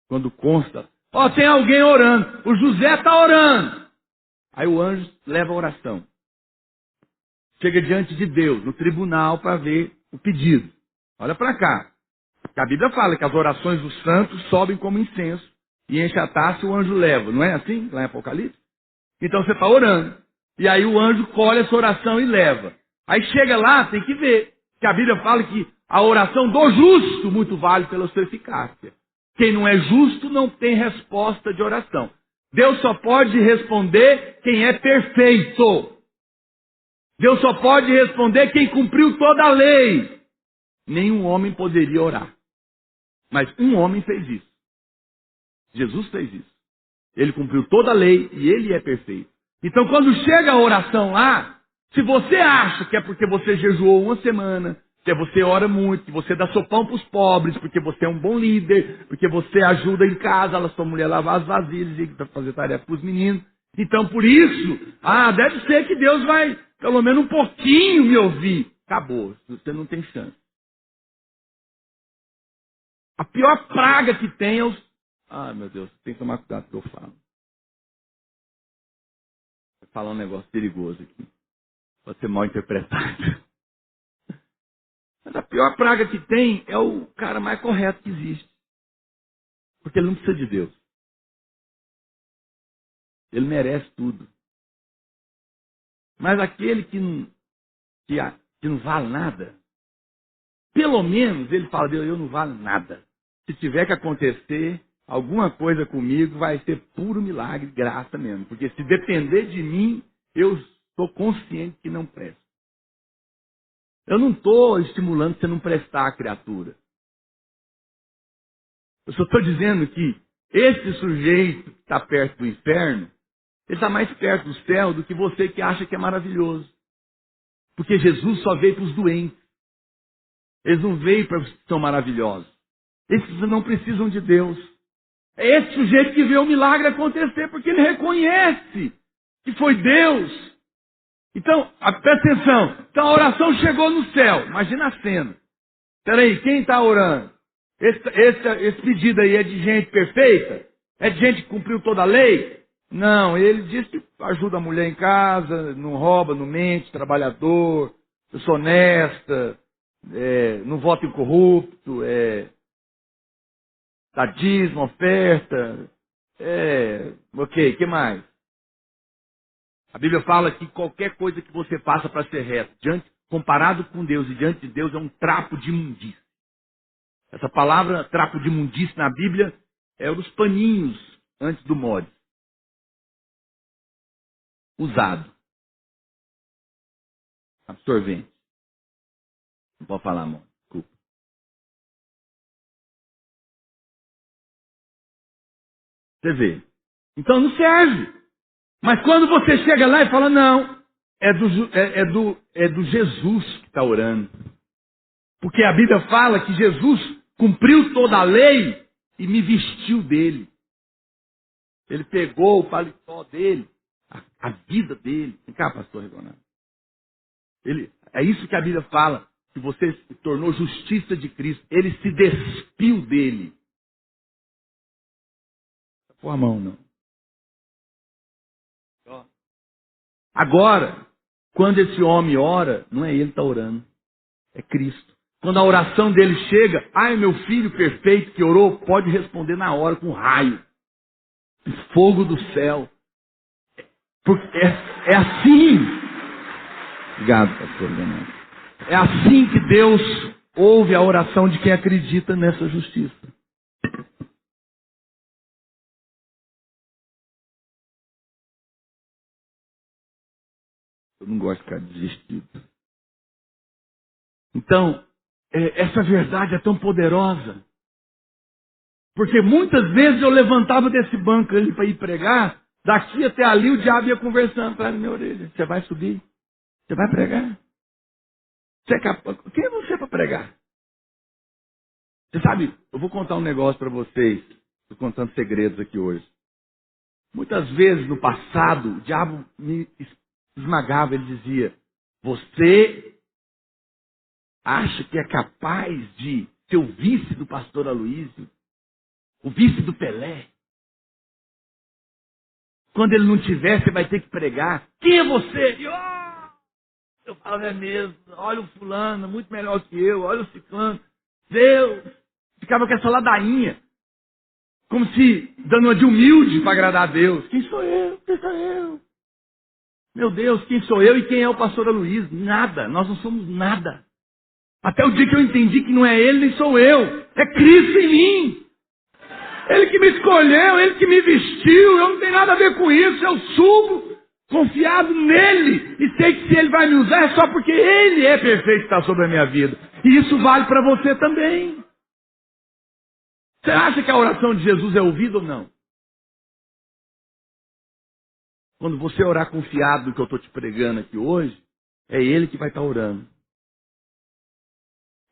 Quando consta, tem alguém orando. O José está orando. Aí o anjo leva a oração. Chega diante de Deus, no tribunal, para ver o pedido. Olha para cá. A Bíblia fala que as orações dos santos sobem como incenso. E enche a taça e o anjo leva. Não é assim? Lá em Apocalipse? Então você está orando. E aí o anjo colhe essa oração e leva. Aí chega lá, tem que ver. Que a Bíblia fala que a oração do justo muito vale pela sua eficácia. Quem não é justo não tem resposta de oração. Deus só pode responder quem é perfeito. Deus só pode responder quem cumpriu toda a lei. Nenhum homem poderia orar. Mas um homem fez isso. Jesus fez isso. Ele cumpriu toda a lei e ele é perfeito. Então quando chega a oração lá, Se você acha que é porque você jejuou uma semana, que você ora muito, que você dá sopão para os pobres, porque você é um bom líder, porque você ajuda em casa, a sua mulher lavar as vasilhas e fazer tarefa para os meninos. Então, por isso, deve ser que Deus vai, pelo menos um pouquinho, me ouvir. Acabou, você não tem chance. A pior praga que tem é os... meu Deus, tem que tomar cuidado com o que eu falo. Vou falar um negócio perigoso aqui. Pode ser mal interpretado. Mas a pior praga que tem é o cara mais correto que existe. Porque ele não precisa de Deus. Ele merece tudo. Mas aquele que não vale nada, pelo menos ele fala, Deus, eu não valo nada. Se tiver que acontecer alguma coisa comigo, vai ser puro milagre, graça mesmo. Porque se depender de mim, eu estou consciente que não presto. Eu não estou estimulando você não prestar a criatura. Eu só estou dizendo que esse sujeito que está perto do inferno, ele está mais perto do céu do que você que acha que é maravilhoso. Porque Jesus só veio para os doentes. Eles não veio para os que são maravilhosos. Esses não precisam de Deus. É esse sujeito que vê o milagre acontecer, porque ele reconhece que foi Deus. Então, presta atenção. Então a oração chegou no céu. Imagina a cena. Peraí, quem está orando? Esse pedido aí é de gente perfeita? É de gente que cumpriu toda a lei? Não, ele diz que ajuda a mulher em casa, não rouba, não mente, trabalhador, eu sou honesta, não voto incorrupto, dá dízimo, oferta, ok, que mais? A Bíblia fala que qualquer coisa que você faça para ser reto, comparado com Deus e diante de Deus, é um trapo de imundície. Essa palavra trapo de imundície na Bíblia é um dos paninhos antes do molde. Usado. Absorvente. Não pode falar, amor. Desculpa. Você vê. Então não serve. Mas quando você chega lá e fala, não, é do Jesus que está orando. Porque a Bíblia fala que Jesus cumpriu toda a lei e me vestiu dele. Ele pegou o paletó dele, a vida dele. Vem cá, pastor Regonado. É isso que a Bíblia fala, que você se tornou justiça de Cristo. Ele se despiu dele. Não põe a mão, não. Agora, quando esse homem ora, não é ele que está orando, é Cristo. Quando a oração dele chega, meu filho perfeito que orou, pode responder na hora com raio, fogo do céu. Porque é assim. Obrigado, pastor Leonardo. É assim que Deus ouve a oração de quem acredita nessa justiça. Eu não gosto de ficar desistido. Então, essa verdade é tão poderosa. Porque muitas vezes eu levantava desse banco ali para ir pregar, daqui até ali o diabo ia conversando atrás da minha orelha. Você vai subir? Você vai pregar? Você é capaz? Quem é você para pregar? Você sabe, eu vou contar um negócio para vocês. Estou contando segredos aqui hoje. Muitas vezes no passado, o diabo me esmagava, ele dizia, você acha que é capaz de ser o vice do pastor Aloísio? O vice do Pelé? Quando ele não tiver, você vai ter que pregar. Quem é você? Eu falava, é mesmo. Olha o fulano, muito melhor que eu. Olha o ciclano. Deus. Ficava com essa ladainha. Como se dando uma de humilde para agradar a Deus. Quem sou eu? Quem sou eu? Meu Deus, quem sou eu e quem é o pastor Aloísio? Nada. Nós não somos nada. Até o dia que eu entendi que não é ele nem sou eu. É Cristo em mim. Ele que me escolheu, ele que me vestiu. Eu não tenho nada a ver com isso. Eu subo confiado nele. E sei que se ele vai me usar é só porque ele é perfeito que está sobre a minha vida. E isso vale para você também. Você acha que a oração de Jesus é ouvida ou não? Quando você orar confiado no que eu estou te pregando aqui hoje, É Ele que vai estar orando.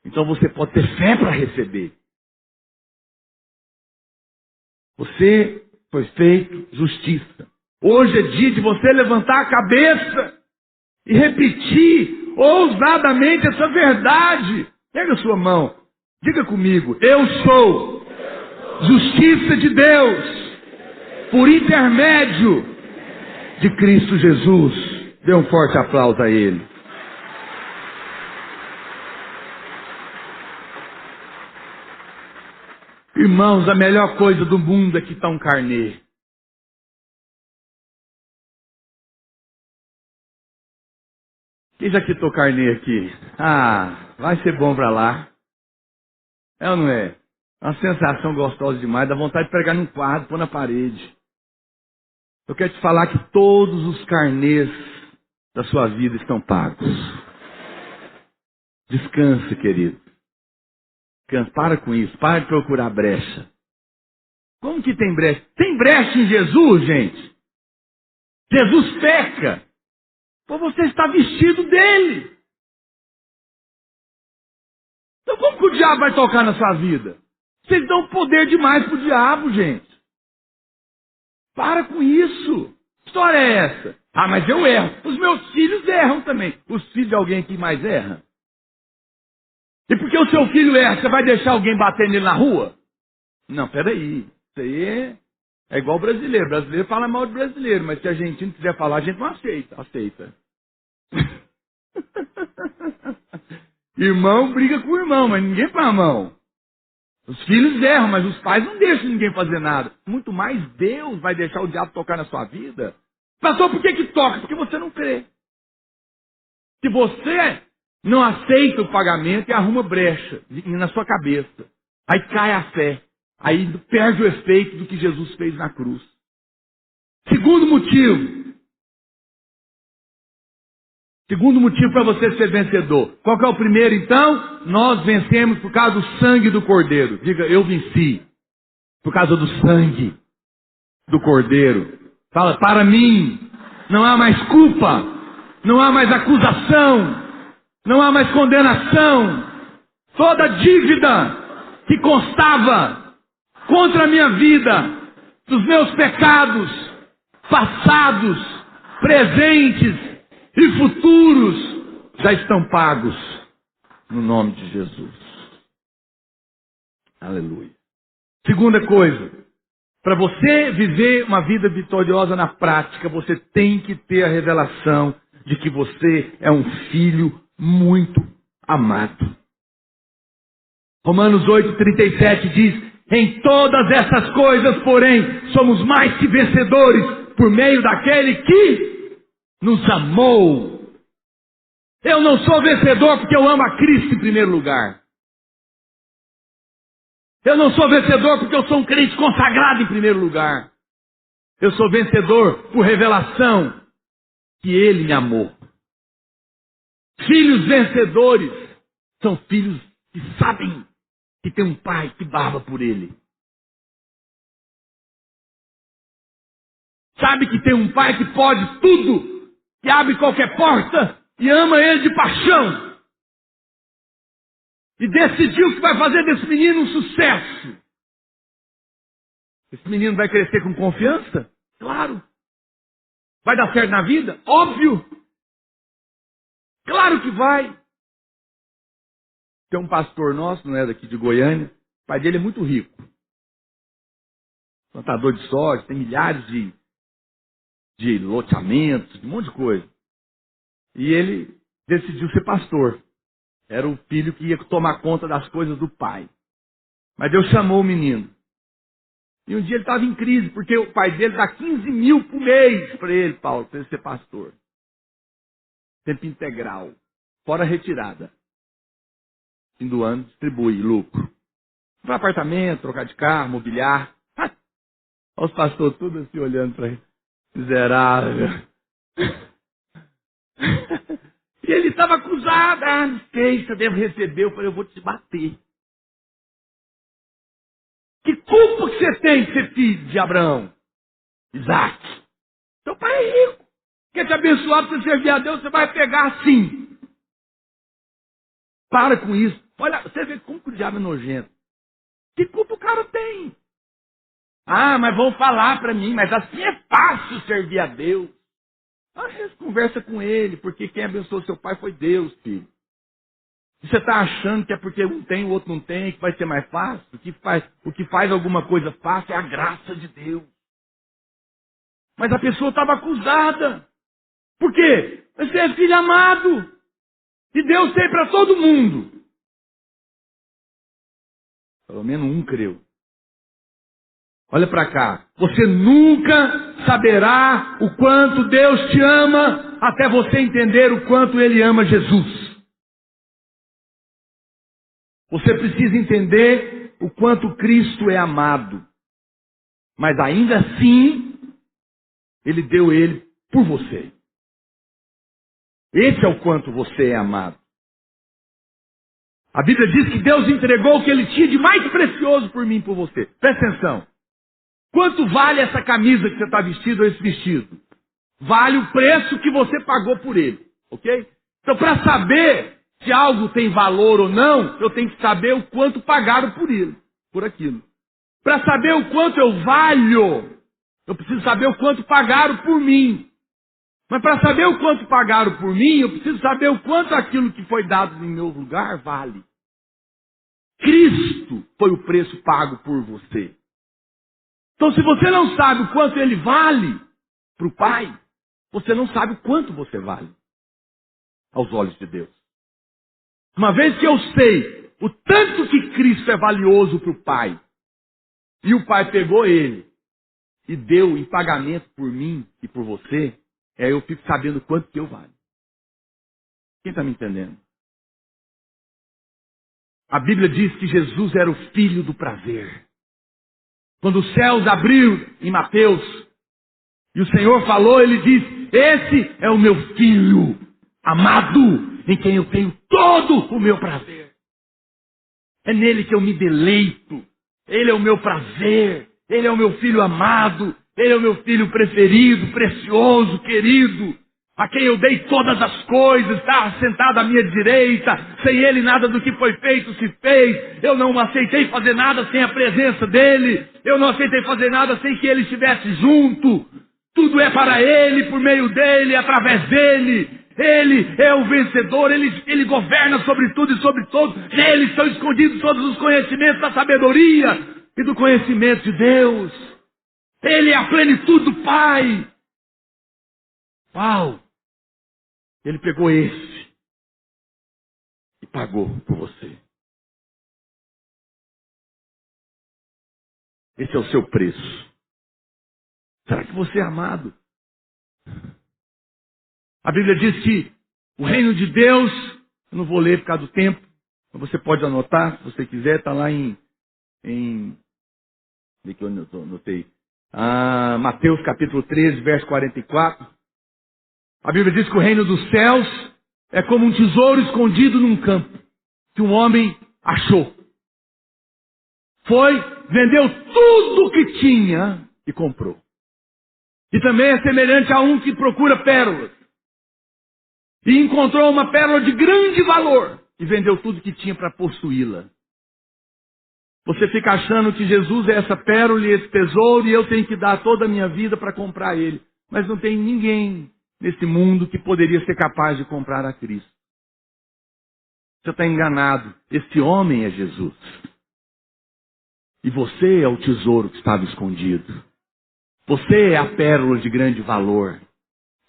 Então você pode ter fé para receber. Você foi feito justiça. Hoje é dia de você levantar a cabeça e repetir ousadamente essa verdade. Pega a sua mão. Diga comigo. Eu sou justiça de Deus por intermédio de Cristo Jesus. Dê um forte aplauso a Ele. Irmãos, a melhor coisa do mundo é que está um carnê. Quem já quitou carnê aqui? Ah, vai ser bom para lá. É ou não é? É uma sensação gostosa demais, dá vontade de pregar num quadro, pôr na parede. Eu quero te falar que todos os carnês da sua vida estão pagos. Descanse, querido. Descanse, para com isso, para de procurar brecha. Como que tem brecha? Tem brecha em Jesus, gente. Jesus peca. Pô, você está vestido dele. Então como que o diabo vai tocar na sua vida? Vocês dão poder demais pro diabo, gente. Para com isso. Que história é essa? Ah, mas eu erro. Os meus filhos erram também. Os filhos de alguém que mais erra? E porque o seu filho erra, você vai deixar alguém bater nele na rua? Não, peraí. Isso aí é igual o brasileiro. O brasileiro fala mal de brasileiro, mas se a argentino quiser falar, a gente não aceita. Aceita. Irmão briga com o irmão, mas ninguém põe a mão. Os filhos erram, mas os pais não deixam ninguém fazer nada. Muito mais Deus vai deixar o diabo tocar na sua vida. Pastor, por que toca? Porque você não crê. Se você não aceita o pagamento e arruma brecha na sua cabeça, aí cai a fé. Aí perde o efeito do que Jesus fez na cruz. Segundo motivo para você ser vencedor. Qual que é o primeiro, então? Nós vencemos por causa do sangue do Cordeiro. Diga, eu venci. Por causa do sangue do Cordeiro. Fala, para mim, não há mais culpa. Não há mais acusação. Não há mais condenação. Toda dívida que constava contra a minha vida, dos meus pecados, passados, presentes e futuros, já estão pagos no nome de Jesus. Aleluia. Segunda coisa, para você viver uma vida vitoriosa na prática, você tem que ter a revelação de que você é um filho muito amado. Romanos 8:37 diz, em todas essas coisas, porém, somos mais que vencedores por meio daquele que nos amou. Eu não sou vencedor porque eu amo a Cristo em primeiro lugar. Eu não sou vencedor porque eu sou um crente consagrado em primeiro lugar. Eu sou vencedor por revelação que Ele me amou. Filhos vencedores são filhos que sabem que tem um pai que barba por ele. Sabe que tem um pai que pode tudo, que abre qualquer porta e ama ele de paixão. E decidiu que vai fazer desse menino um sucesso. Esse menino vai crescer com confiança? Claro. Vai dar certo na vida? Óbvio. Claro que vai. Tem um pastor nosso, não é daqui de Goiânia, o pai dele é muito rico. Plantador de soja, tem milhares de loteamentos, um monte de coisa. E ele decidiu ser pastor. Era o filho que ia tomar conta das coisas do pai. Mas Deus chamou o menino. E um dia ele estava em crise, porque o pai dele dá 15 mil por mês para ele, Paulo, para ele ser pastor. Tempo integral. Fora retirada. Fim do ano, distribui lucro. Para apartamento, trocar de carro, mobiliar. Olha os pastores todos assim olhando para ele. Miserável. E ele estava acusado. Ah, não sei se eu devo receber. Eu falei, eu vou te bater. Que culpa que você tem de ser filho de Abraão? Isaac. Seu pai é rico. Quer te abençoar para você servir a Deus, você vai pegar assim. Para com isso. Olha, você vê como que o diabo é nojento. Que culpa o cara tem? Ah, mas vão falar para mim, mas assim é fácil servir a Deus. Conversa com ele, porque quem abençoou seu pai foi Deus, filho. E você está achando que é porque um tem, o outro não tem, que vai ser mais fácil? O que faz alguma coisa fácil é a graça de Deus. Mas a pessoa estava acusada. Por quê? Você é filho amado. E Deus tem para todo mundo. Pelo menos um creu. Olha para cá. Você nunca saberá o quanto Deus te ama até você entender o quanto Ele ama Jesus. Você precisa entender o quanto Cristo é amado. Mas ainda assim, Ele deu Ele por você. Esse é o quanto você é amado. A Bíblia diz que Deus entregou o que Ele tinha de mais precioso por mim e por você. Presta atenção. Quanto vale essa camisa que você está vestido ou esse vestido? Vale o preço que você pagou por ele. Ok? Então, para saber se algo tem valor ou não, eu tenho que saber o quanto pagaram por aquilo. Para saber o quanto eu valho, eu preciso saber o quanto pagaram por mim. Mas para saber o quanto pagaram por mim, eu preciso saber o quanto aquilo que foi dado em meu lugar vale. Cristo foi o preço pago por você. Então, se você não sabe o quanto ele vale para o Pai, você não sabe o quanto você vale aos olhos de Deus. Uma vez que eu sei o tanto que Cristo é valioso para o Pai, e o Pai pegou ele e deu em pagamento por mim e por você, eu fico sabendo quanto que eu valho. Quem está me entendendo? A Bíblia diz que Jesus era o filho do prazer. Quando os céus abriram em Mateus, e o Senhor falou, Ele diz, esse é o meu filho amado, em quem eu tenho todo o meu prazer. É nele que eu me deleito. Ele é o meu prazer. Ele é o meu filho amado. Ele é o meu filho preferido, precioso, querido, a quem eu dei todas as coisas, está sentado à minha direita. Sem ele nada do que foi feito se fez. Eu não aceitei fazer nada sem a presença dele. Eu não aceitei fazer nada sem que ele estivesse junto. Tudo é para ele, por meio dele, através dele. Ele é o vencedor, ele governa sobre tudo e sobre todos. Nele estão escondidos todos os conhecimentos da sabedoria e do conhecimento de Deus. Ele é a plenitude do Pai. Uau! Ele pegou esse e pagou por você. Esse é o seu preço. Será que você é amado? A Bíblia diz que o reino de Deus, eu não vou ler por causa do tempo, mas você pode anotar, se você quiser, está lá em onde que eu anotei? Mateus capítulo 13, verso 44. A Bíblia diz que o reino dos céus é como um tesouro escondido num campo, que um homem achou. Foi, vendeu tudo o que tinha e comprou. E também é semelhante a um que procura pérolas. E encontrou uma pérola de grande valor. E vendeu tudo que tinha para possuí-la. Você fica achando que Jesus é essa pérola e esse tesouro e eu tenho que dar toda a minha vida para comprar ele. Mas não tem ninguém nesse mundo que poderia ser capaz de comprar a Cristo. Você está enganado. Esse homem é Jesus. E você é o tesouro que estava escondido. Você é a pérola de grande valor.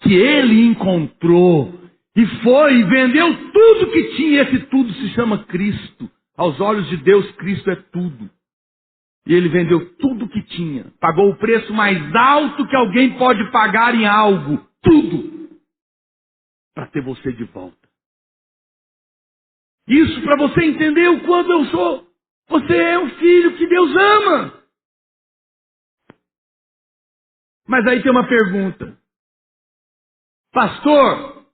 Que ele encontrou. E foi e vendeu tudo que tinha. Esse tudo se chama Cristo. Aos olhos de Deus, Cristo é tudo. E ele vendeu tudo que tinha. Pagou o preço mais alto que alguém pode pagar em algo. Tudo. Para ter você de volta. Isso para você entender o quanto eu sou. Você é um filho que Deus ama. Mas aí tem uma pergunta. Pastor,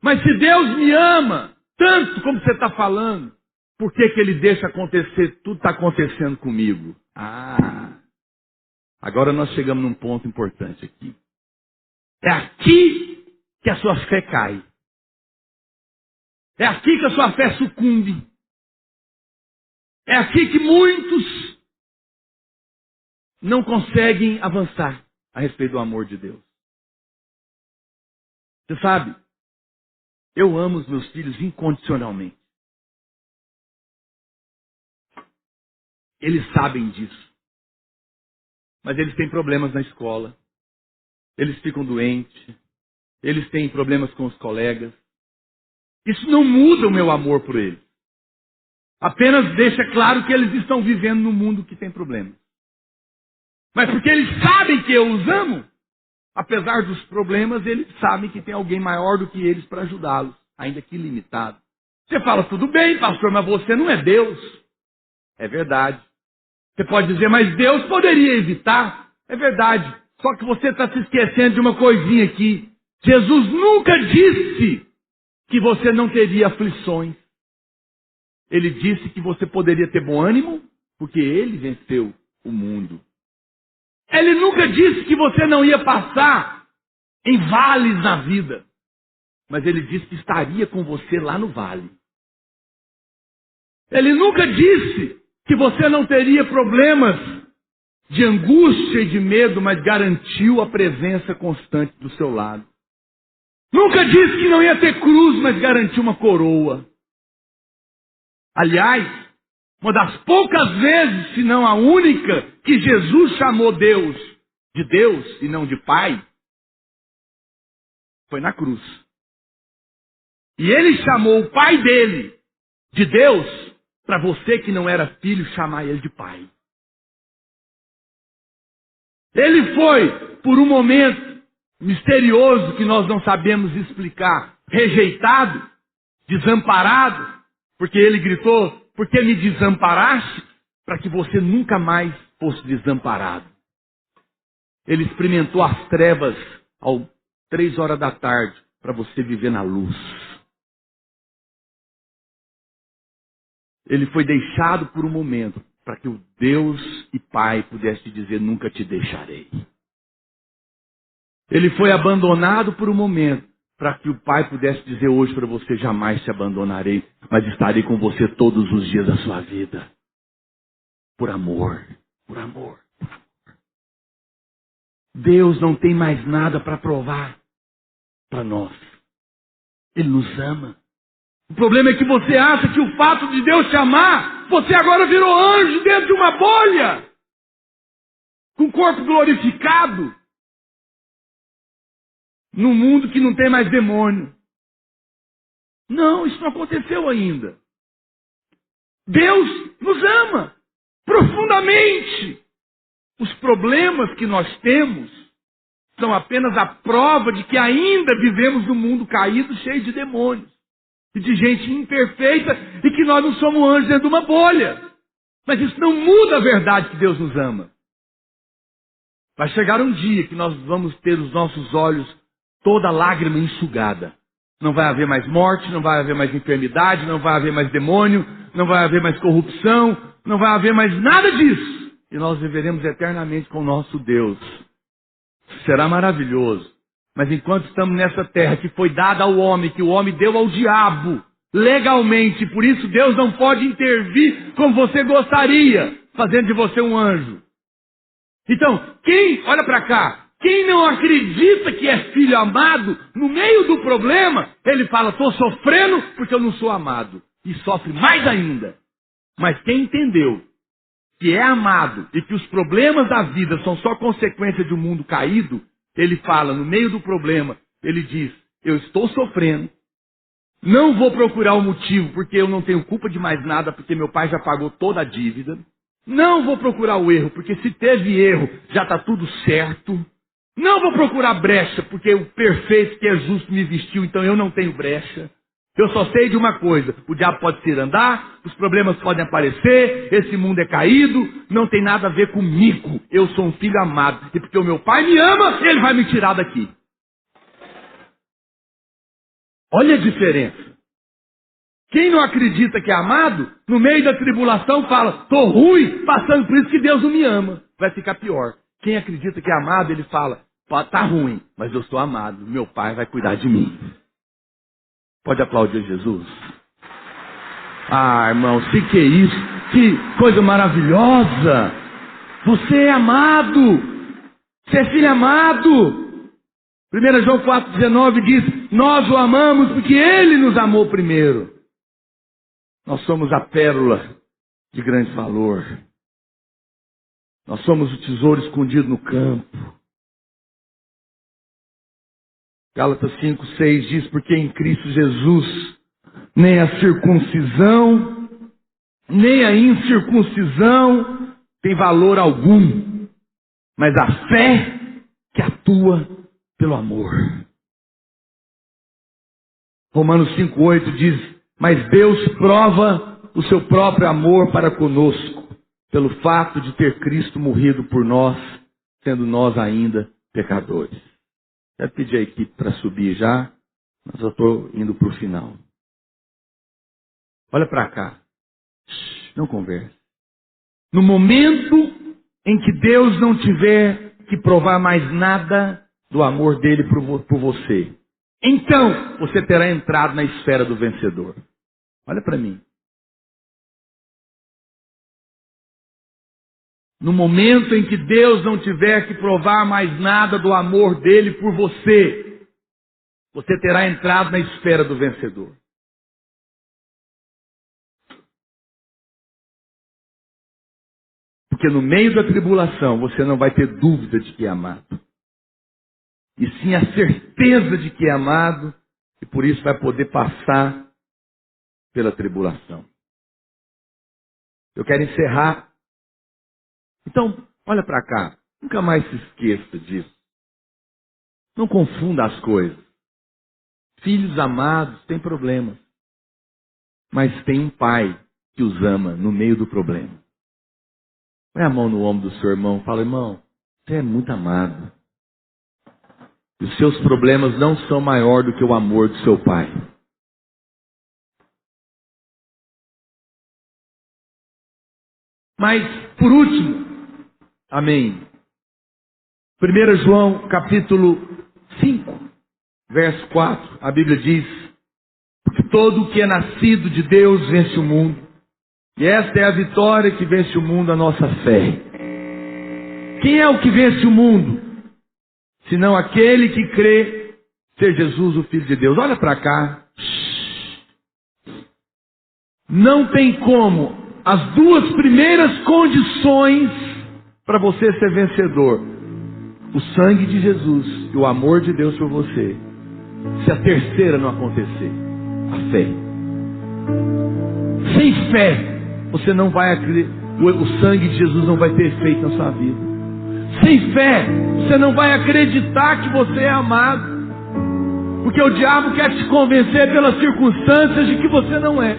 mas se Deus me ama tanto como você está falando, por que que ele deixa acontecer? Tudo está acontecendo comigo. Agora nós chegamos num ponto importante aqui. É aqui que a sua fé cai. É aqui que a sua fé sucumbe. É aqui que muitos não conseguem avançar a respeito do amor de Deus. Você sabe, eu amo os meus filhos incondicionalmente. Eles sabem disso. Mas eles têm problemas na escola. Eles ficam doentes. Eles têm problemas com os colegas. Isso não muda o meu amor por eles. Apenas deixa claro que eles estão vivendo num mundo que tem problemas. Mas porque eles sabem que eu os amo, apesar dos problemas, eles sabem que tem alguém maior do que eles para ajudá-los, ainda que limitado. Você fala, tudo bem, pastor, mas você não é Deus. É verdade. Você pode dizer, mas Deus poderia evitar. É verdade. Só que você está se esquecendo de uma coisinha aqui. Jesus nunca disse que você não teria aflições. Ele disse que você poderia ter bom ânimo, porque ele venceu o mundo. Ele nunca disse que você não ia passar em vales na vida. Mas ele disse que estaria com você lá no vale. Ele nunca disse que você não teria problemas de angústia e de medo, mas garantiu a presença constante do seu lado. Nunca disse que não ia ter cruz, mas garantiu uma coroa. Aliás, uma das poucas vezes, se não a única, que Jesus chamou Deus de Deus e não de Pai, foi na cruz. E ele chamou o Pai dele de Deus, para você que não era filho, chamar ele de Pai. Ele foi, por um momento misterioso que nós não sabemos explicar, rejeitado, desamparado, porque ele gritou, por que me desamparaste? Para que você nunca mais fosse desamparado. Ele experimentou as trevas às 3 horas da tarde, para você viver na luz. Ele foi deixado por um momento, para que o Deus e Pai pudesse te dizer, nunca te deixarei. Ele foi abandonado por um momento, para que o Pai pudesse dizer hoje para você, jamais te abandonarei, mas estarei com você todos os dias da sua vida. Por amor, por amor. Deus não tem mais nada para provar para nós. Ele nos ama. O problema é que você acha que o fato de Deus te amar, você agora virou anjo dentro de uma bolha, com corpo glorificado, num mundo que não tem mais demônio. Não, isso não aconteceu ainda. Deus nos ama profundamente. Os problemas que nós temos são apenas a prova de que ainda vivemos num mundo caído, cheio de demônios. E de gente imperfeita, e que nós não somos anjos dentro de uma bolha. Mas isso não muda a verdade que Deus nos ama. Vai chegar um dia que nós vamos ter os nossos olhos toda lágrima enxugada. Não vai haver mais morte, não vai haver mais enfermidade, não vai haver mais demônio, não vai haver mais corrupção, não vai haver mais nada disso. E nós viveremos eternamente com o nosso Deus. Será maravilhoso. Mas enquanto estamos nessa terra que foi dada ao homem, que o homem deu ao diabo, legalmente, por isso Deus não pode intervir como você gostaria, fazendo de você um anjo. Então, olha para cá, quem não acredita que é filho amado, no meio do problema, ele fala, estou sofrendo porque eu não sou amado. E sofre mais ainda. Mas quem entendeu que é amado e que os problemas da vida são só consequência de um mundo caído, ele fala, no meio do problema, ele diz, eu estou sofrendo, não vou procurar o motivo porque eu não tenho culpa de mais nada, porque meu pai já pagou toda a dívida. Não vou procurar o erro, porque se teve erro, já está tudo certo. Não vou procurar brecha, porque o perfeito que é justo me vestiu, então eu não tenho brecha. Eu só sei de uma coisa, o diabo pode se andar, os problemas podem aparecer, esse mundo é caído, não tem nada a ver comigo. Eu sou um filho amado, e porque o meu pai me ama, ele vai me tirar daqui. Olha a diferença. Quem não acredita que é amado, no meio da tribulação fala, estou ruim, passando por isso que Deus não me ama. Vai ficar pior. Quem acredita que é amado, ele fala, Pode estar ruim, mas eu sou amado. Meu Pai vai cuidar de mim. Pode aplaudir Jesus? Ah, irmãos, que é isso? Que coisa maravilhosa! Você é amado! Você é filho amado! 1 João 4,19 diz: nós o amamos porque Ele nos amou primeiro. Nós somos a pérola de grande valor. Nós somos o tesouro escondido no campo. Gálatas 5,6 diz: porque em Cristo Jesus nem a circuncisão, nem a incircuncisão tem valor algum, mas a fé que atua pelo amor. Romanos 5,8 diz: mas Deus prova o seu próprio amor para conosco, pelo fato de ter Cristo morrido por nós, sendo nós ainda pecadores. Quero pedir a equipe para subir já, mas eu estou indo para o final. Olha para cá. Não converse. No momento em que Deus não tiver que provar mais nada do amor dele por você, então você terá entrado na esfera do vencedor. Olha para mim. No momento em que Deus não tiver que provar mais nada do amor dele por você, você terá entrado na esfera do vencedor. Porque no meio da tribulação você não vai ter dúvida de que é amado. E sim a certeza de que é amado, e por isso vai poder passar pela tribulação. Eu quero encerrar. Então, olha para cá. Nunca mais se esqueça disso. Não confunda as coisas. Filhos amados têm problemas. Mas tem um pai que os ama no meio do problema. Põe a mão no ombro do seu irmão e fala: irmão, você é muito amado. E os seus problemas não são maior do que o amor do seu pai. Mas, por último, amém. 1 João capítulo 5, verso 4, a Bíblia diz: porque todo o que é nascido de Deus vence o mundo. E esta é a vitória que vence o mundo, a nossa fé. Quem é o que vence o mundo? Senão aquele que crê ser Jesus o Filho de Deus. Olha para cá. Não tem como. As duas primeiras condições para você ser vencedor: o sangue de Jesus e o amor de Deus por você. Se a terceira não acontecer, a fé. Sem fé, você não vai acreditar. O sangue de Jesus não vai ter efeito na sua vida. Sem fé, você não vai acreditar que você é amado. Porque o diabo quer te convencer pelas circunstâncias de que você não é.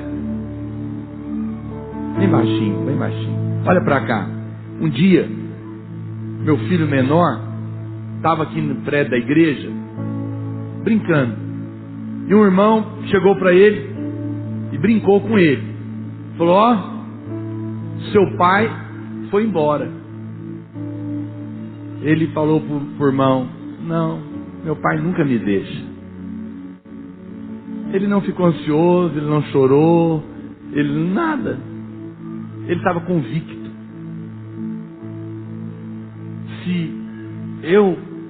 Bem baixinho, bem baixinho. Olha para cá. Um dia, meu filho menor estava aqui no prédio da igreja, brincando. E um irmão chegou para ele e brincou com ele. Falou: ó, seu pai foi embora. Ele falou pro irmão: não, meu pai nunca me deixa. Ele não ficou ansioso, ele não chorou, ele nada. Ele estava convicto.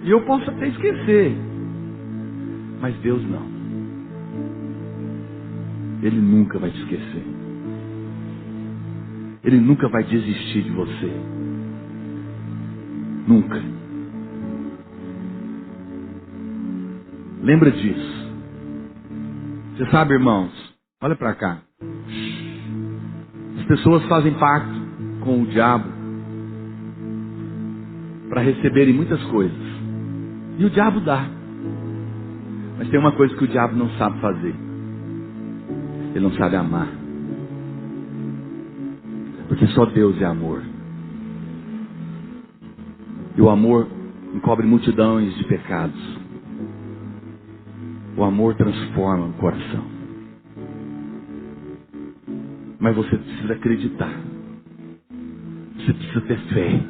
Eu posso até esquecer, mas Deus não. Ele nunca vai te esquecer. Ele nunca vai desistir de você. Nunca. Lembra disso. Você sabe, irmãos, olha para cá. As pessoas fazem pacto com o diabo para receberem muitas coisas. E o diabo dá. Mas tem uma coisa que o diabo não sabe fazer. Ele não sabe amar. Porque só Deus é amor. E o amor encobre multidões de pecados. O amor transforma o coração. Mas você precisa acreditar. Você precisa ter fé.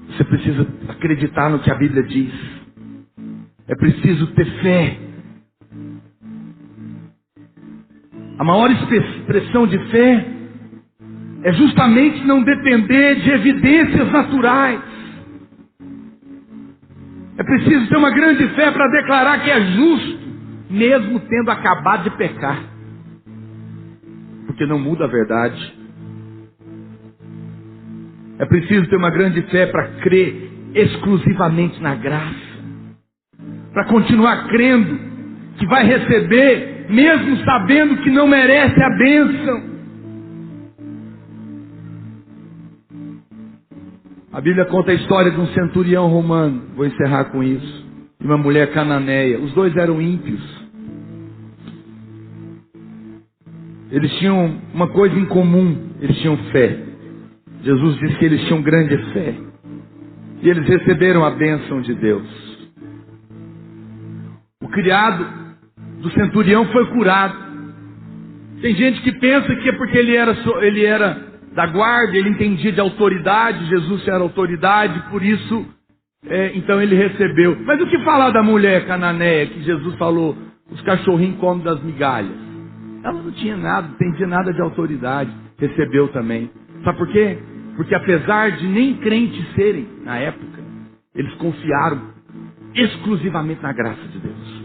Você precisa acreditar no que a Bíblia diz. É preciso ter fé. A maior expressão de fé é justamente não depender de evidências naturais. É preciso ter uma grande fé para declarar que é justo, mesmo tendo acabado de pecar. Porque não muda a verdade. É preciso ter uma grande fé para crer exclusivamente na graça. Para continuar crendo que vai receber, mesmo sabendo que não merece a bênção. A Bíblia conta a história de um centurião romano, vou encerrar com isso, e uma mulher cananeia. Os dois eram ímpios. Eles tinham uma coisa em comum, eles tinham fé. Jesus disse que eles tinham grande fé. E eles receberam a bênção de Deus. O criado do centurião foi curado. Tem gente que pensa que é porque ele era da guarda, ele entendia de autoridade, Jesus era autoridade, por isso, então ele recebeu. Mas o que falar da mulher cananeia, que Jesus falou, os cachorrinhos comem das migalhas? Ela não tinha nada, não entendia nada de autoridade, recebeu também. Sabe por quê? Porque apesar de nem crentes serem, na época, eles confiaram exclusivamente na graça de Deus.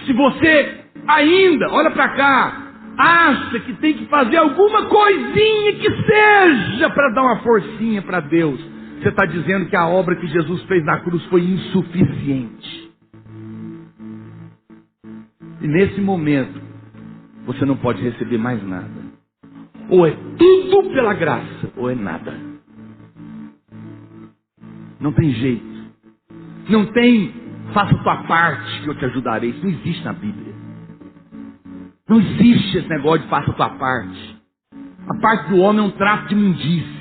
Se você ainda, olha para cá, acha que tem que fazer alguma coisinha que seja para dar uma forcinha para Deus, você está dizendo que a obra que Jesus fez na cruz foi insuficiente. E nesse momento, você não pode receber mais nada. Ou é tudo pela graça, ou é nada. Não tem jeito. Não tem, faça a tua parte que eu te ajudarei. Isso não existe na Bíblia. Não existe esse negócio de faça a tua parte. A parte do homem é um trapo de imundície.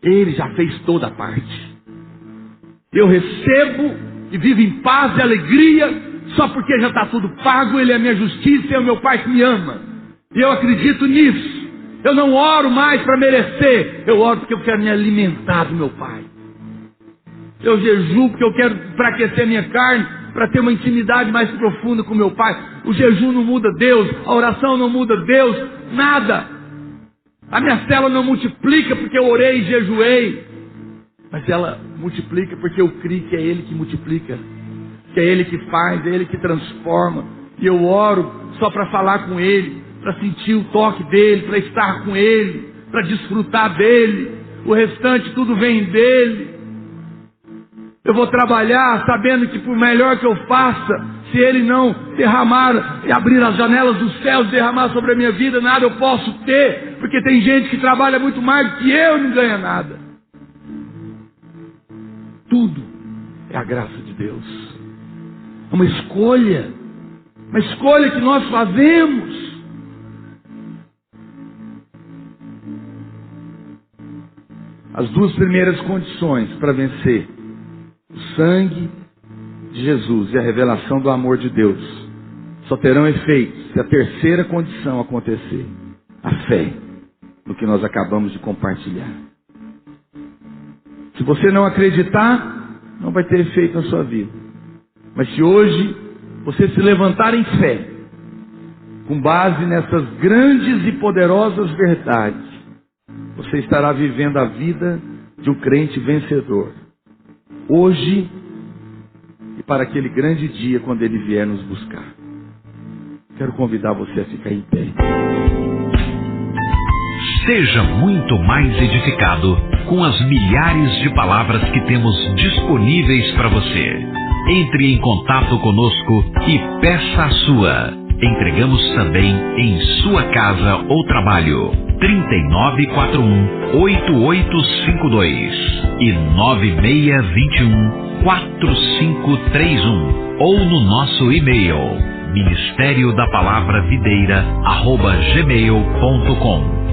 Ele já fez toda a parte. Eu recebo e vivo em paz e alegria, só porque já está tudo pago. Ele é a minha justiça e é o meu Pai que me ama. E eu acredito nisso. Eu não oro mais para merecer. Eu oro porque eu quero me alimentar do meu Pai. Eu jejuo porque eu quero enfraquecer minha carne, para ter uma intimidade mais profunda com meu Pai. O jejum não muda Deus, a oração não muda Deus, nada. A minha célula não multiplica porque eu orei e jejuei, mas ela multiplica porque eu creio que é Ele que multiplica, que é Ele que faz, é Ele que transforma. E eu oro só para falar com Ele, para sentir o toque dEle, para estar com Ele, para desfrutar dEle. O restante tudo vem dEle. Eu vou trabalhar sabendo que por melhor que eu faça, se Ele não derramar e abrir as janelas dos céus, derramar sobre a minha vida, nada eu posso ter, porque tem gente que trabalha muito mais do que eu e não ganha nada. Tudo é a graça de Deus. É uma escolha que nós fazemos. As duas primeiras condições para vencer: o sangue de Jesus e a revelação do amor de Deus só terão efeito se a terceira condição acontecer: a fé no que nós acabamos de compartilhar. Se você não acreditar, não vai ter efeito na sua vida. Mas se hoje você se levantar em fé, com base nessas grandes e poderosas verdades, você estará vivendo a vida de um crente vencedor. Hoje e para aquele grande dia quando Ele vier nos buscar. Quero convidar você a ficar em pé. Seja muito mais edificado com as milhares de palavras que temos disponíveis para você. Entre em contato conosco e peça a sua. Entregamos também em sua casa ou trabalho. 3941-8852 e 9621-4531 ou no nosso e-mail ministériodapalavravideira@gmail.com.